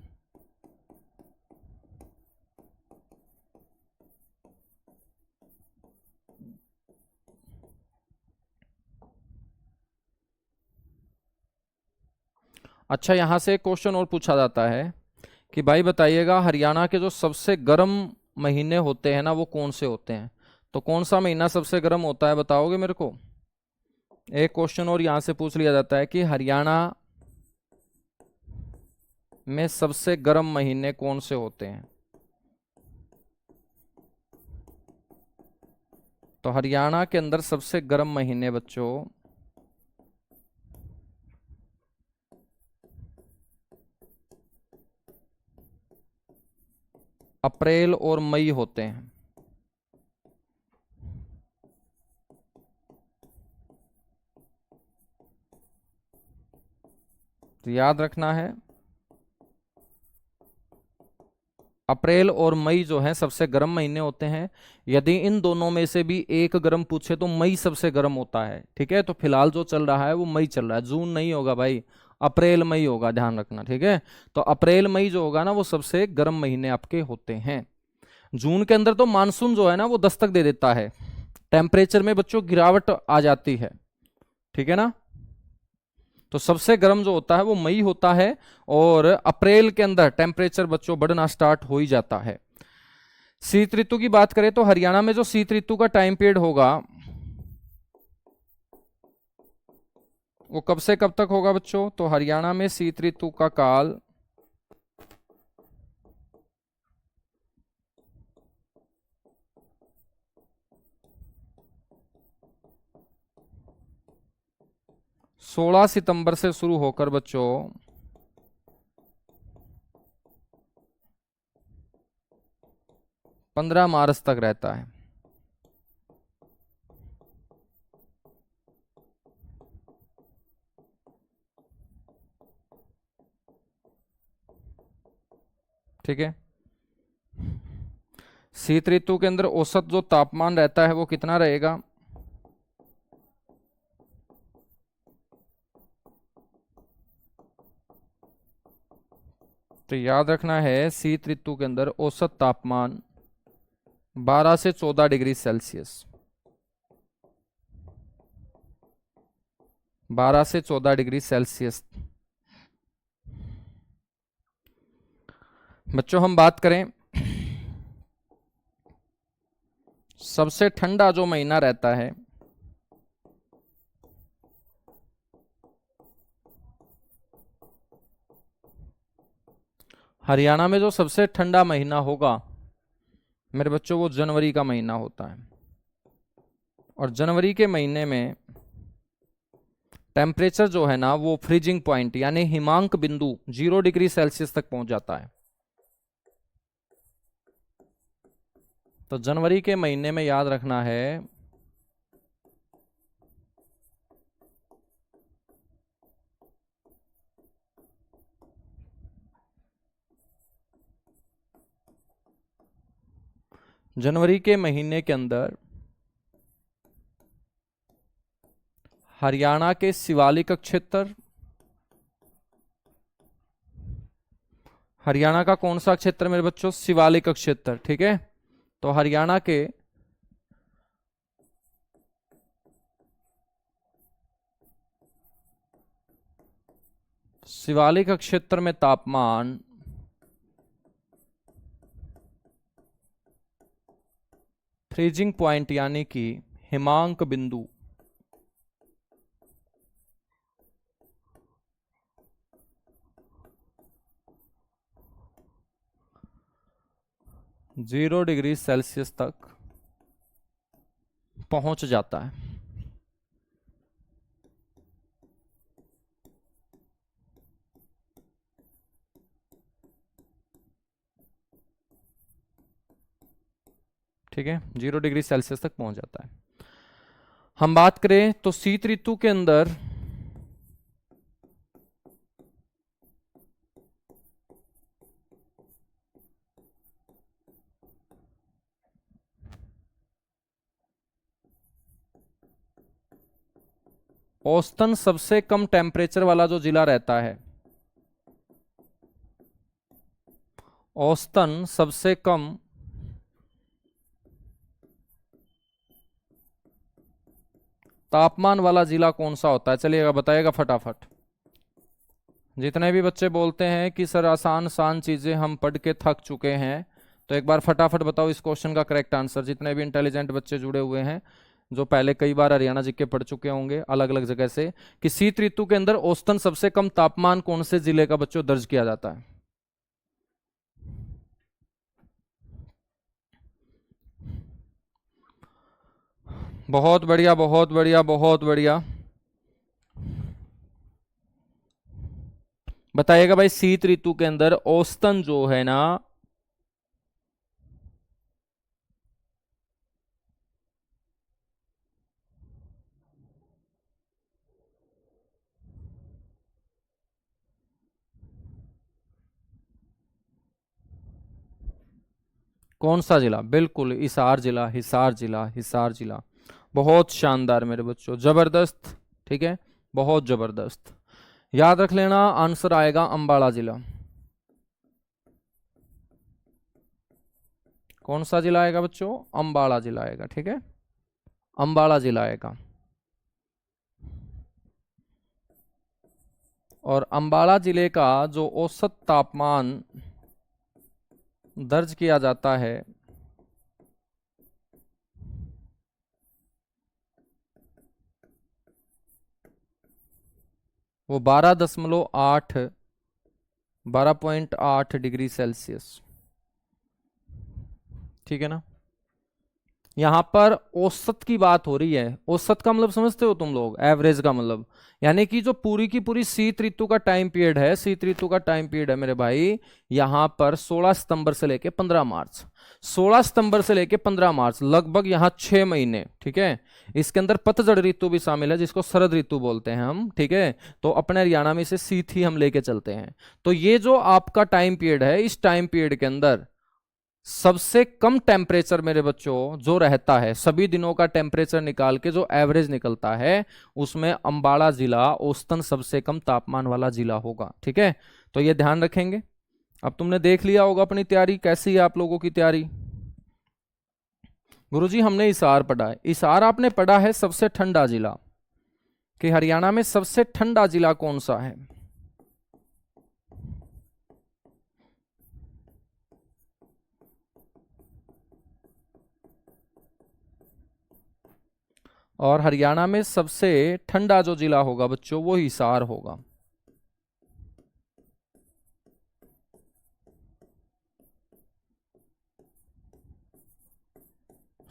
अच्छा, यहां से एक क्वेश्चन और पूछा जाता है कि भाई बताइएगा, हरियाणा के जो सबसे गर्म महीने होते हैं ना, वो कौन से होते हैं? तो कौन सा महीना सबसे गर्म होता है, बताओगे मेरे को? एक क्वेश्चन और यहां से पूछ लिया जाता है कि हरियाणा में सबसे गर्म महीने कौन से होते हैं? तो हरियाणा के अंदर सबसे गर्म महीने बच्चों अप्रैल और मई होते हैं। तो याद रखना है, अप्रैल और मई जो है सबसे गर्म महीने होते हैं। यदि इन दोनों में से भी एक गर्म पूछे तो मई सबसे गर्म होता है, ठीक है। तो फिलहाल जो चल रहा है वो मई चल रहा है, जून नहीं होगा भाई, अप्रैल मई होगा, ध्यान रखना, ठीक है। तो अप्रैल मई जो होगा ना वो सबसे गर्म महीने आपके होते हैं। जून के अंदर तो मानसून जो है ना वो दस्तक दे देता है, टेम्परेचर में बच्चों गिरावट आ जाती है, ठीक है ना। तो सबसे गर्म जो होता है वो मई होता है, और अप्रैल के अंदर टेम्परेचर बच्चों बढ़ना स्टार्ट हो ही जाता है। शीत ऋतु की बात करें तो हरियाणा में जो शीत ऋतु का टाइम पीरियड होगा वो कब से कब तक होगा बच्चों? तो हरियाणा में शीत ऋतु का काल सोलह सितंबर से शुरू होकर बच्चों 15 मार्च तक रहता है। ठीक है। शीत ऋतु के अंदर औसत जो तापमान रहता है वो कितना रहेगा? तो याद रखना है, शीत ऋतु के अंदर औसत तापमान 12 से 14 डिग्री सेल्सियस, 12 से 14 डिग्री सेल्सियस। बच्चों हम बात करें सबसे ठंडा जो महीना रहता है, हरियाणा में जो सबसे ठंडा महीना होगा मेरे बच्चों वो जनवरी का महीना होता है। और जनवरी के महीने में टेम्परेचर जो है ना वो फ्रीजिंग पॉइंट यानी हिमांक बिंदु 0 डिग्री सेल्सियस तक पहुंच जाता है। तो जनवरी के महीने में याद रखना है जनवरी के महीने के अंदर हरियाणा के शिवालिक क्षेत्र, हरियाणा का कौन सा क्षेत्र मेरे बच्चों? शिवालिक क्षेत्र, ठीक है। तो हरियाणा के शिवालिक क्षेत्र में तापमान फ्रीजिंग पॉइंट यानी कि हिमांक बिंदु 0 डिग्री सेल्सियस तक पहुंच जाता है। ठीक है, 0 डिग्री सेल्सियस तक पहुंच जाता है। हम बात करें तो शीत ऋतु के अंदर औसतन सबसे कम टेम्परेचर वाला जो जिला रहता है, औसतन सबसे कम तापमान वाला जिला कौन सा होता है? चलिएगा बताइएगा फटाफट। जितने भी बच्चे बोलते हैं कि सर आसान आसान चीजें हम पढ़ के थक चुके हैं, तो एक बार फटाफट बताओ इस क्वेश्चन का करेक्ट आंसर। जितने भी इंटेलिजेंट बच्चे जुड़े हुए हैं, जो पहले कई बार हरियाणा जीके पढ़ चुके होंगे अलग अलग जगह से, कि शीत ऋतु के अंदर औसतन सबसे कम तापमान कौन से जिले का बच्चों दर्ज किया जाता है? बहुत बढ़िया, बहुत बढ़िया, बहुत बढ़िया। बताइएगा भाई, शीत ऋतु के अंदर औसतन जो है ना, कौन सा जिला? बिल्कुल हिसार जिला, हिसार जिला, हिसार जिला। बहुत शानदार मेरे बच्चों, जबरदस्त। ठीक है, बहुत जबरदस्त। याद रख लेना, आंसर आएगा अंबाला जिला। कौन सा जिला आएगा बच्चों? अंबाला जिला आएगा। ठीक है, अंबाला जिला आएगा। और अंबाला जिले का जो औसत तापमान दर्ज किया जाता है वो 12.8 डिग्री सेल्सियस। ठीक है ना, यहां पर औसत की बात हो रही है। औसत का मतलब समझते हो तुम लोग? एवरेज का मतलब, यानी कि जो पूरी की पूरी शीत ऋतु का टाइम पीरियड है, शीत ऋतु का टाइम पीरियड है मेरे भाई, यहां पर 16 सितंबर से लेके 15 मार्च, 16 सितंबर से लेके 15 मार्च, लगभग यहां 6 महीने। ठीक है, इसके अंदर पतझड़ ऋतु भी शामिल है, जिसको शरद ऋतु बोलते हैं हम। ठीक है, तो अपने हरियाणा में से शीत ही हम लेके चलते हैं। तो ये जो आपका टाइम पीरियड है, इस टाइम पीरियड के अंदर सबसे कम टेम्परेचर मेरे बच्चों जो रहता है, सभी दिनों का टेम्परेचर निकाल के जो एवरेज निकलता है, उसमें अंबाला जिला औसतन सबसे कम तापमान वाला जिला होगा। ठीक है, तो ये ध्यान रखेंगे। अब तुमने देख लिया होगा अपनी तैयारी कैसी है, आप लोगों की तैयारी। गुरुजी हमने हिसार पढ़ा है। हिसार आपने पढ़ा है सबसे ठंडा जिला, कि हरियाणा में सबसे ठंडा जिला कौन सा है? और हरियाणा में सबसे ठंडा जो जिला होगा बच्चों, वो हिसार होगा।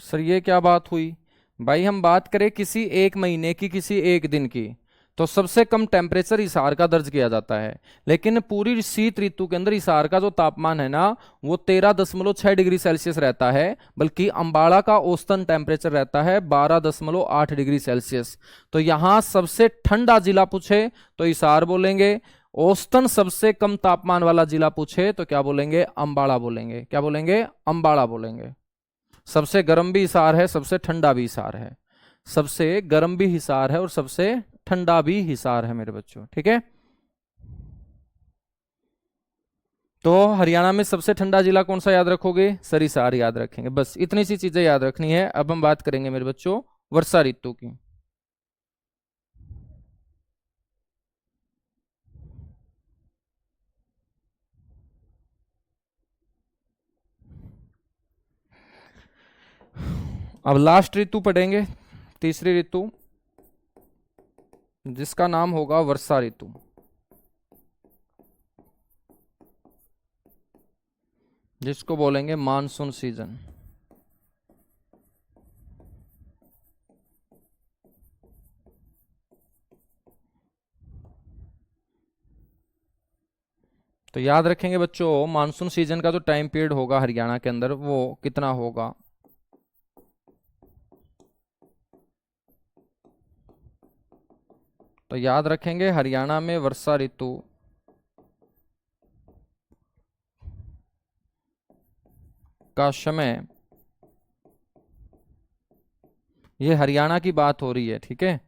सर ये क्या बात हुई भाई? हम बात करें किसी एक महीने की, किसी एक दिन की, तो सबसे कम टेम्परेचर हिसार का दर्ज किया जाता है। लेकिन पूरी शीत ऋतु के अंदर हिसार का जो तापमान है ना, वो 13.6 डिग्री सेल्सियस रहता है, बल्कि अंबाला का औसतन टेम्परेचर रहता है 12.8 डिग्री सेल्सियस। तो यहां सबसे ठंडा जिला पूछे तो हिसार बोलेंगे, औसतन सबसे कम तापमान वाला जिला पूछे तो क्या बोलेंगे? अंबाला बोलेंगे। क्या बोलेंगे? अंबाला बोलेंगे। सबसे गर्म भी हिसार है, सबसे ठंडा भी हिसार है। सबसे गर्म भी हिसार है और सबसे ठंडा भी हिसार है मेरे बच्चों, ठीक है। तो हरियाणा में सबसे ठंडा जिला कौन सा याद रखोगे? सर हिसार याद रखेंगे। बस इतनी सी चीजें याद रखनी है। अब हम बात करेंगे मेरे बच्चों वर्षा ऋतु की। अब लास्ट ऋतु पढ़ेंगे, तीसरी ऋतु, जिसका नाम होगा वर्षा ऋतु, जिसको बोलेंगे मानसून सीजन। तो याद रखेंगे बच्चों, मानसून सीजन का जो टाइम पीरियड होगा हरियाणा के अंदर वो कितना होगा? तो याद रखेंगे हरियाणा में वर्षा ऋतु का समय, ये हरियाणा की बात हो रही है, ठीक है,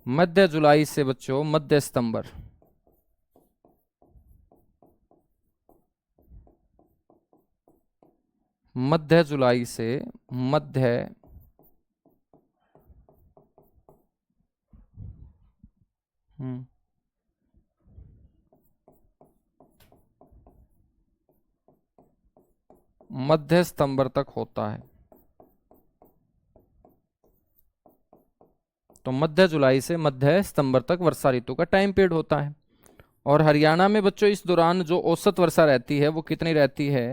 मध्य जुलाई से बच्चों मध्य सितंबर। मध्य जुलाई से मध्य हम्म, मध्य सितंबर तक होता है। तो मध्य जुलाई से मध्य सितंबर तक वर्षा ऋतु का टाइम पीरियड होता है। और हरियाणा में बच्चों इस दौरान जो औसत वर्षा रहती है वो कितनी रहती है?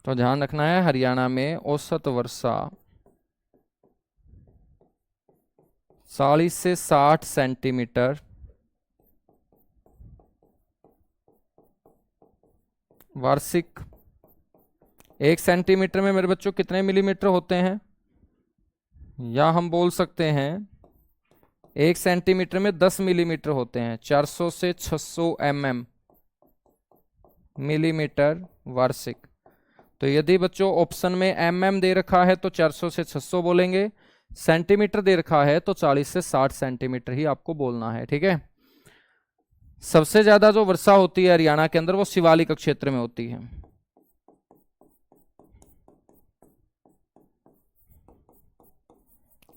तो ध्यान रखना है, हरियाणा में औसत वर्षा 40 से 60 सेंटीमीटर वार्षिक। 1 सेंटीमीटर में मेरे बच्चों कितने मिलीमीटर होते हैं? या हम बोल सकते हैं 1 सेंटीमीटर में 10 मिलीमीटर होते हैं। 400 से 600 मिलीमीटर वार्षिक। तो यदि बच्चों ऑप्शन में दे रखा है तो 400 से 600 बोलेंगे, सेंटीमीटर दे रखा है तो 40 से 60 सेंटीमीटर ही आपको बोलना है, ठीक है। सबसे ज्यादा जो वर्षा होती है हरियाणा के अंदर वो शिवालिक क्षेत्र में होती है।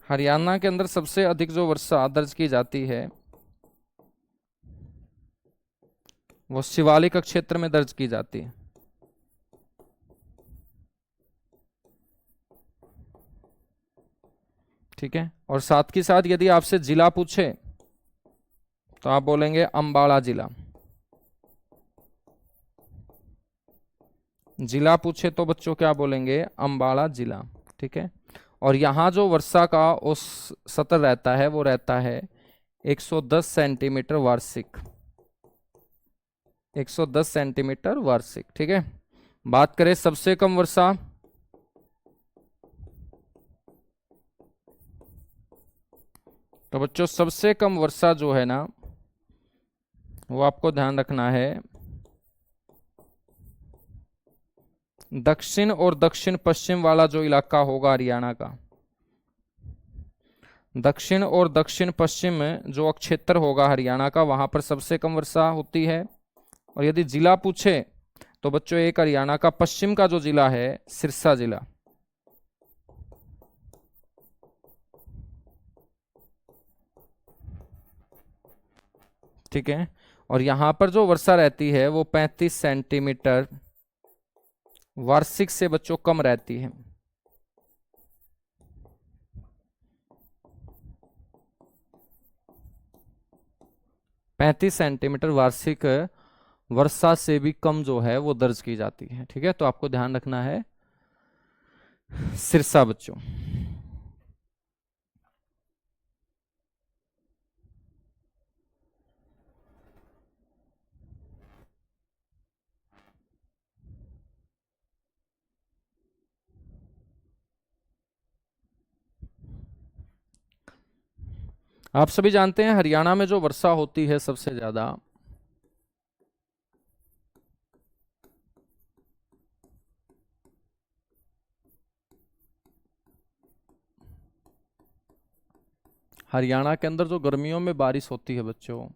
हरियाणा के अंदर सबसे अधिक जो वर्षा दर्ज की जाती है वो शिवालिक क्षेत्र में दर्ज की जाती है, ठीक है। और साथ के साथ यदि आपसे जिला पूछे तो आप बोलेंगे अंबाला जिला। जिला पूछे तो बच्चों क्या बोलेंगे? अंबाला जिला, ठीक है। और यहाँ जो वर्षा का उस सतर रहता है वो रहता है 110 सेंटीमीटर वार्षिक। 110 सेंटीमीटर वार्षिक, ठीक है। बात करें सबसे कम वर्षा, तो बच्चों सबसे कम वर्षा जो है ना वो आपको ध्यान रखना है दक्षिण और दक्षिण पश्चिम वाला जो इलाका होगा हरियाणा का, दक्षिण और दक्षिण पश्चिम जो क्षेत्र होगा हरियाणा का वहां पर सबसे कम वर्षा होती है। और यदि जिला पूछे तो बच्चों एक हरियाणा का पश्चिम का जो जिला है सिरसा जिला, ठीक है। और यहां पर जो वर्षा रहती है वो 35 सेंटीमीटर वार्षिक से बच्चों कम रहती है। 35 सेंटीमीटर वार्षिक वर्षा से भी कम जो है वो दर्ज की जाती है, ठीक है। तो आपको ध्यान रखना है सिरसा बच्चों। आप सभी जानते हैं हरियाणा में जो वर्षा होती है सबसे ज्यादा हरियाणा के अंदर जो गर्मियों में बारिश होती है बच्चों,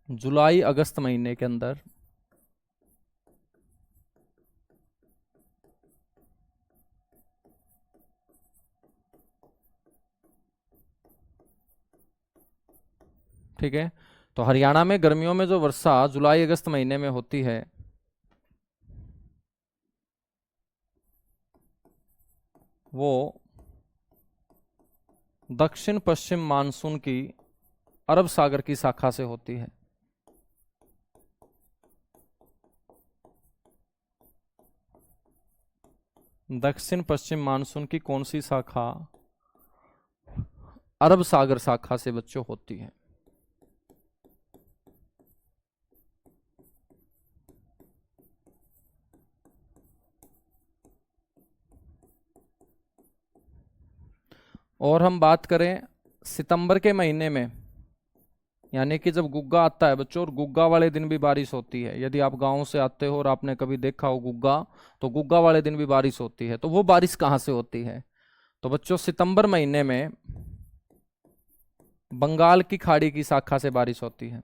जुलाई अगस्त महीने के अंदर ठीक है। तो हरियाणा में गर्मियों में जो वर्षा जुलाई अगस्त महीने में होती है वो दक्षिण पश्चिम मानसून की अरब सागर की शाखा से होती है। दक्षिण पश्चिम मानसून की कौन सी शाखा? अरब सागर शाखा से बच्चों होती है। और हम बात करें सितंबर के महीने में, यानी कि जब गुग्गा आता है बच्चों, और गुग्गा वाले दिन भी बारिश होती है। यदि आप गांव से आते हो और आपने कभी देखा हो गुग्गा, तो गुग्गा वाले दिन भी बारिश होती है। तो वो बारिश कहाँ से होती है? तो बच्चों सितंबर महीने में बंगाल की खाड़ी की शाखा से बारिश होती है।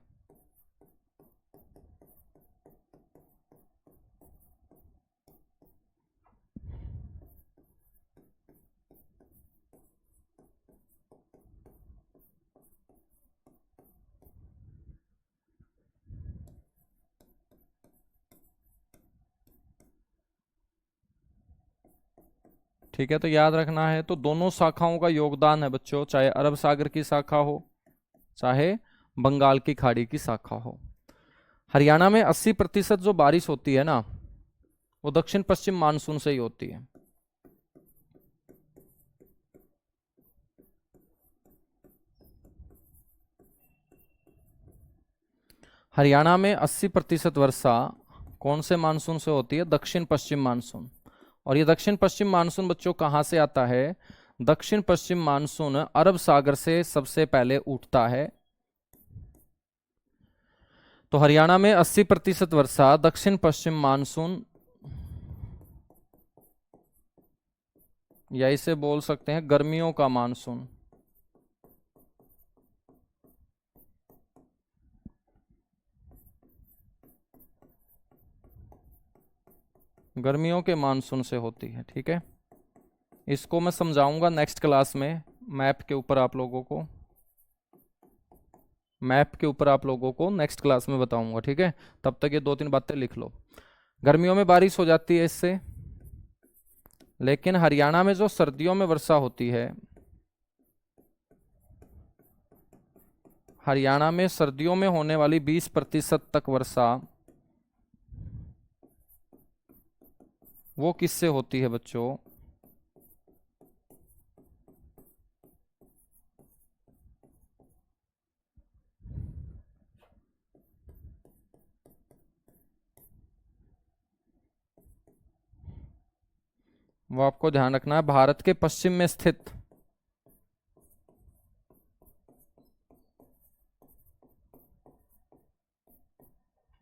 ठीक है, तो याद रखना है, तो दोनों शाखाओं का योगदान है बच्चों, चाहे अरब सागर की शाखा हो चाहे बंगाल की खाड़ी की शाखा हो। हरियाणा में 80% जो बारिश होती है ना, वो दक्षिण पश्चिम मानसून से ही होती है। हरियाणा में 80% वर्षा कौन से मानसून से होती है? दक्षिण पश्चिम मानसून। और ये दक्षिण पश्चिम मानसून बच्चों कहाँ से आता है? दक्षिण पश्चिम मानसून अरब सागर से सबसे पहले उठता है। तो हरियाणा में 80% वर्षा दक्षिण पश्चिम मानसून, या इसे बोल सकते हैं गर्मियों का मानसून, गर्मियों के मानसून से होती है। ठीक है, इसको मैं समझाऊंगा नेक्स्ट क्लास में, मैप के ऊपर आप लोगों को, मैप के ऊपर आप लोगों को नेक्स्ट क्लास में बताऊंगा। ठीक है, तब तक ये 2-3 बातें लिख लो। गर्मियों में बारिश हो जाती है इससे, लेकिन हरियाणा में जो सर्दियों में वर्षा होती है, हरियाणा में सर्दियों में होने वाली 20% तक वर्षा वो किससे होती है बच्चों? वो आपको ध्यान रखना है, भारत के पश्चिम में स्थित,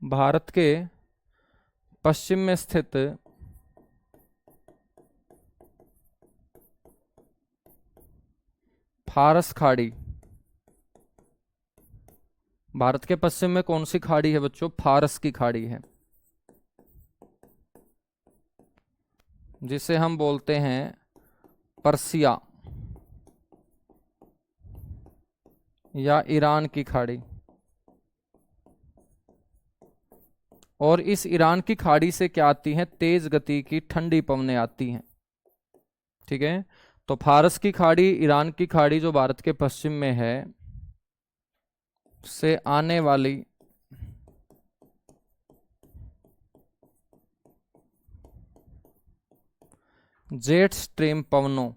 भारत के पश्चिम में स्थित फारस खाड़ी। भारत के पश्चिम में कौन सी खाड़ी है बच्चों? फारस की खाड़ी है, जिसे हम बोलते हैं पर्सिया या ईरान की खाड़ी। और इस ईरान की खाड़ी से क्या आती हैं? तेज गति की ठंडी पवनें आती हैं। ठीक है, तो फारस की खाड़ी, ईरान की खाड़ी जो भारत के पश्चिम में है, से आने वाली जेट स्ट्रीम पवनों,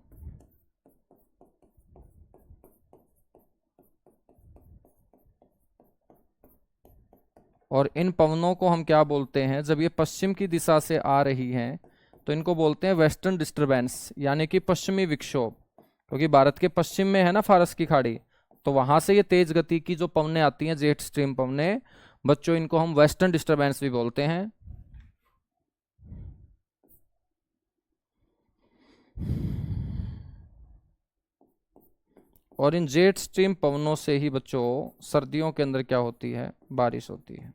और इन पवनों को हम क्या बोलते हैं? जब ये पश्चिम की दिशा से आ रही हैं तो इनको बोलते हैं वेस्टर्न डिस्टरबेंस, यानी कि पश्चिमी विक्षोभ। क्योंकि भारत के पश्चिम में है ना फारस की खाड़ी, तो वहां से ये तेज गति की जो पवनें आती हैं, जेट स्ट्रीम पवनें बच्चों, इनको हम वेस्टर्न डिस्टरबेंस भी बोलते हैं। और इन जेट स्ट्रीम पवनों से ही बच्चों सर्दियों के अंदर क्या होती है, बारिश होती है।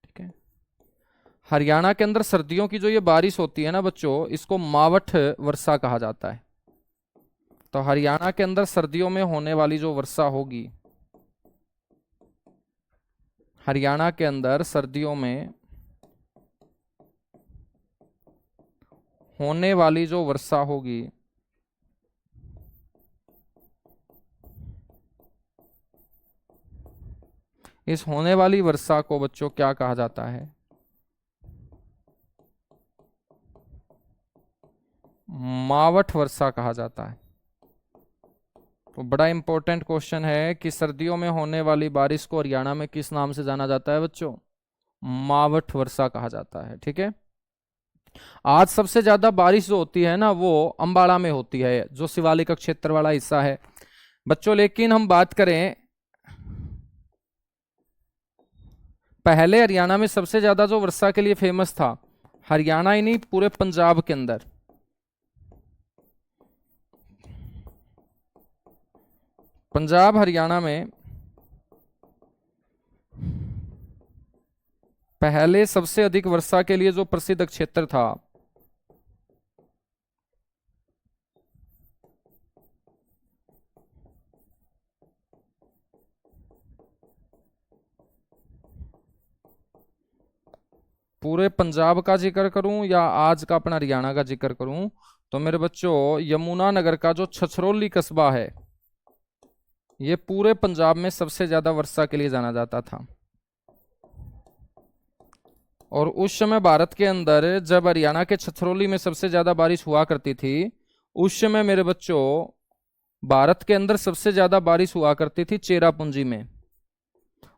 ठीक है, हरियाणा के अंदर सर्दियों की जो ये बारिश होती है ना बच्चों, इसको मावठ वर्षा कहा जाता है। तो हरियाणा के अंदर सर्दियों में होने वाली जो वर्षा होगी, हरियाणा के अंदर सर्दियों में होने वाली जो वर्षा होगी, इस होने वाली वर्षा को बच्चों क्या कहा जाता है, मावठ वर्षा कहा जाता है। तो बड़ा इंपॉर्टेंट क्वेश्चन है कि सर्दियों में होने वाली बारिश को हरियाणा में किस नाम से जाना जाता है बच्चों, मावठ वर्षा कहा जाता है। ठीक है, आज सबसे ज्यादा बारिश जो होती है ना वो अंबाला में होती है, जो शिवालिक क्षेत्र वाला हिस्सा है बच्चों। लेकिन हम बात करें, पहले हरियाणा में सबसे ज्यादा जो वर्षा के लिए फेमस था, हरियाणा ही नहीं पूरे पंजाब के अंदर, पंजाब हरियाणा में पहले सबसे अधिक वर्षा के लिए जो प्रसिद्ध क्षेत्र था, पूरे पंजाब का जिक्र करूं या आज का अपना हरियाणा का जिक्र करूं, तो मेरे बच्चों यमुनानगर का जो छछरौली कस्बा है, ये पूरे पंजाब में सबसे ज्यादा वर्षा के लिए जाना जाता था। और उस समय भारत के अंदर जब हरियाणा के छछरौली में सबसे ज्यादा बारिश हुआ करती थी, उस समय मेरे बच्चों भारत के अंदर सबसे ज्यादा बारिश हुआ करती थी चेरापूंजी में।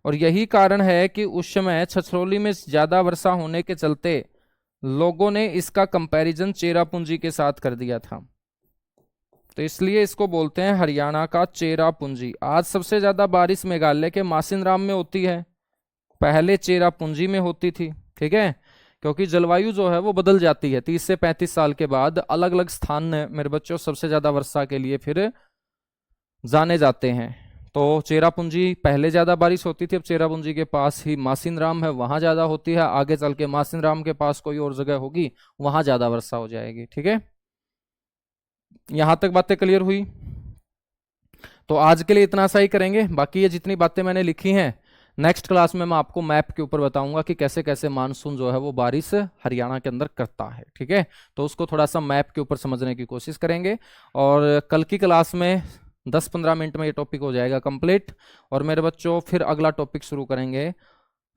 और यही कारण है कि उस समय छछरौली में ज्यादा वर्षा होने के चलते लोगों ने इसका कंपैरिजन चेरापूंजी के साथ कर दिया था। तो इसलिए इसको बोलते हैं हरियाणा का चेरापूंजी। आज सबसे ज्यादा बारिश मेघालय के मासिनराम में होती है, पहले चेरापूंजी में होती थी। ठीक है, क्योंकि जलवायु जो है वो बदल जाती है, 30 से 35 साल के बाद अलग अलग स्थान मेरे बच्चों सबसे ज्यादा वर्षा के लिए फिर जाने जाते हैं। तो चेरापूंजी पहले ज्यादा बारिश होती थी, अब चेरापूंजी के पास ही मासिनराम है, वहां ज्यादा होती है। आगे चल के मासिनराम के पास कोई और जगह होगी, वहां ज्यादा वर्षा हो जाएगी। ठीक है, यहां तक बातें क्लियर हुई? तो आज के लिए इतना सा ही करेंगे। बाकी ये जितनी बातें मैंने लिखी हैं, नेक्स्ट क्लास में मैं आपको मैप के ऊपर बताऊंगा कि कैसे कैसे मानसून जो है वो बारिश हरियाणा के अंदर करता है। ठीक है, तो उसको थोड़ा सा मैप के ऊपर समझने की कोशिश करेंगे। और कल की क्लास में 10-15 मिनट में ये टॉपिक हो जाएगा कंप्लीट। और मेरे बच्चों फिर अगला टॉपिक शुरू करेंगे,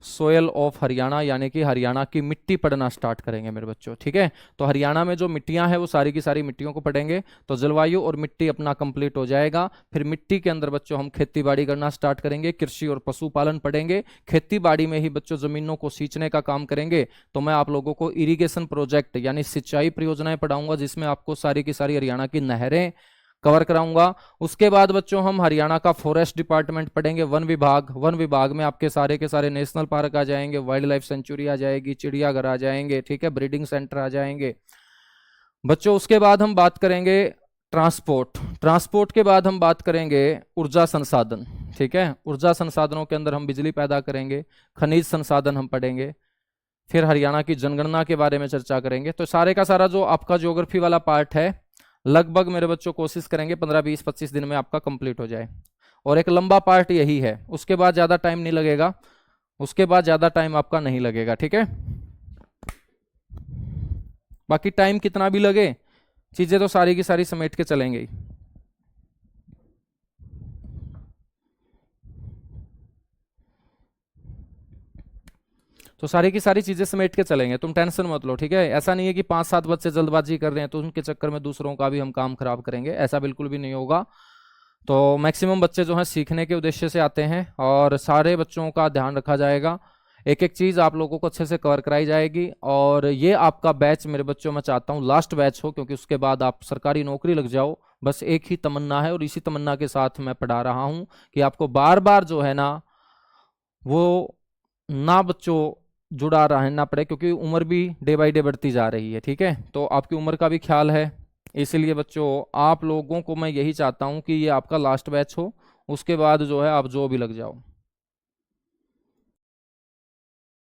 सोयल ऑफ हरियाणा, यानी कि हरियाणा की मिट्टी पढ़ना स्टार्ट करेंगे मेरे बच्चों। ठीक है, तो हरियाणा में जो मिट्टियां हैं वो सारी की सारी मिट्टियों को पढ़ेंगे। तो जलवायु और मिट्टी अपना कंप्लीट हो जाएगा। फिर मिट्टी के अंदर बच्चों हम खेती बाड़ी करना स्टार्ट करेंगे, कृषि और पशुपालन पढ़ेंगे। खेती बाड़ी में ही बच्चों जमीनों को सींचने का काम करेंगे। तो मैं आप लोगों को इरिगेशन प्रोजेक्ट यानी सिंचाई परियोजनाएं पढ़ाऊंगा, जिसमें आपको सारी की सारी हरियाणा की नहरें कवर कराऊंगा। उसके बाद बच्चों हम हरियाणा का फॉरेस्ट डिपार्टमेंट पढ़ेंगे, वन विभाग। वन विभाग में आपके सारे के सारे नेशनल पार्क आ जाएंगे, वाइल्ड लाइफ सेंचुरी आ जाएगी, चिड़ियाघर आ जाएंगे, ठीक है, ब्रीडिंग सेंटर आ जाएंगे बच्चों। उसके बाद हम बात करेंगे ट्रांसपोर्ट। ट्रांसपोर्ट के बाद हम बात करेंगे ऊर्जा संसाधन। ठीक है, ऊर्जा संसाधनों के अंदर हम बिजली पैदा करेंगे, खनिज संसाधन हम पढ़ेंगे। फिर हरियाणा की जनगणना के बारे में चर्चा करेंगे। तो सारे का सारा जो आपका ज्योग्राफी वाला पार्ट है, लगभग मेरे बच्चों कोशिश करेंगे 15-20-25 दिन में आपका कंप्लीट हो जाए। और एक लंबा पार्ट यही है, उसके बाद ज्यादा टाइम नहीं लगेगा, उसके बाद ज्यादा टाइम आपका नहीं लगेगा। ठीक है, बाकी टाइम कितना भी लगे, चीजें तो सारी की सारी समेट के चलेंगे ही। तो सारी की सारी चीजें समेट के चलेंगे, तुम टेंशन मत लो। ठीक है, ऐसा नहीं है कि 5-7 बच्चे जल्दबाजी कर रहे हैं तो उनके चक्कर में दूसरों का भी हम काम खराब करेंगे, ऐसा बिल्कुल भी नहीं होगा। तो मैक्सिमम बच्चे जो हैं सीखने के उद्देश्य से आते हैं और सारे बच्चों का ध्यान रखा जाएगा, एक एक चीज आप लोगों को अच्छे से कवर कराई जाएगी। और ये आपका बैच मेरे बच्चों में चाहता हूँ लास्ट बैच हो, क्योंकि उसके बाद आप सरकारी नौकरी लग जाओ, बस एक ही तमन्ना है। और इसी तमन्ना के साथ मैं पढ़ा रहा हूँ कि आपको बार बार जो है ना वो ना बच्चों जुड़ा रहना पड़े, क्योंकि उम्र भी डे बाई डे बढ़ती जा रही है। ठीक है, तो आपकी उम्र का भी ख्याल है, इसीलिए बच्चों आप लोगों को मैं यही चाहता हूँ कि ये आपका लास्ट बैच हो, उसके बाद जो है आप जो भी लग जाओ।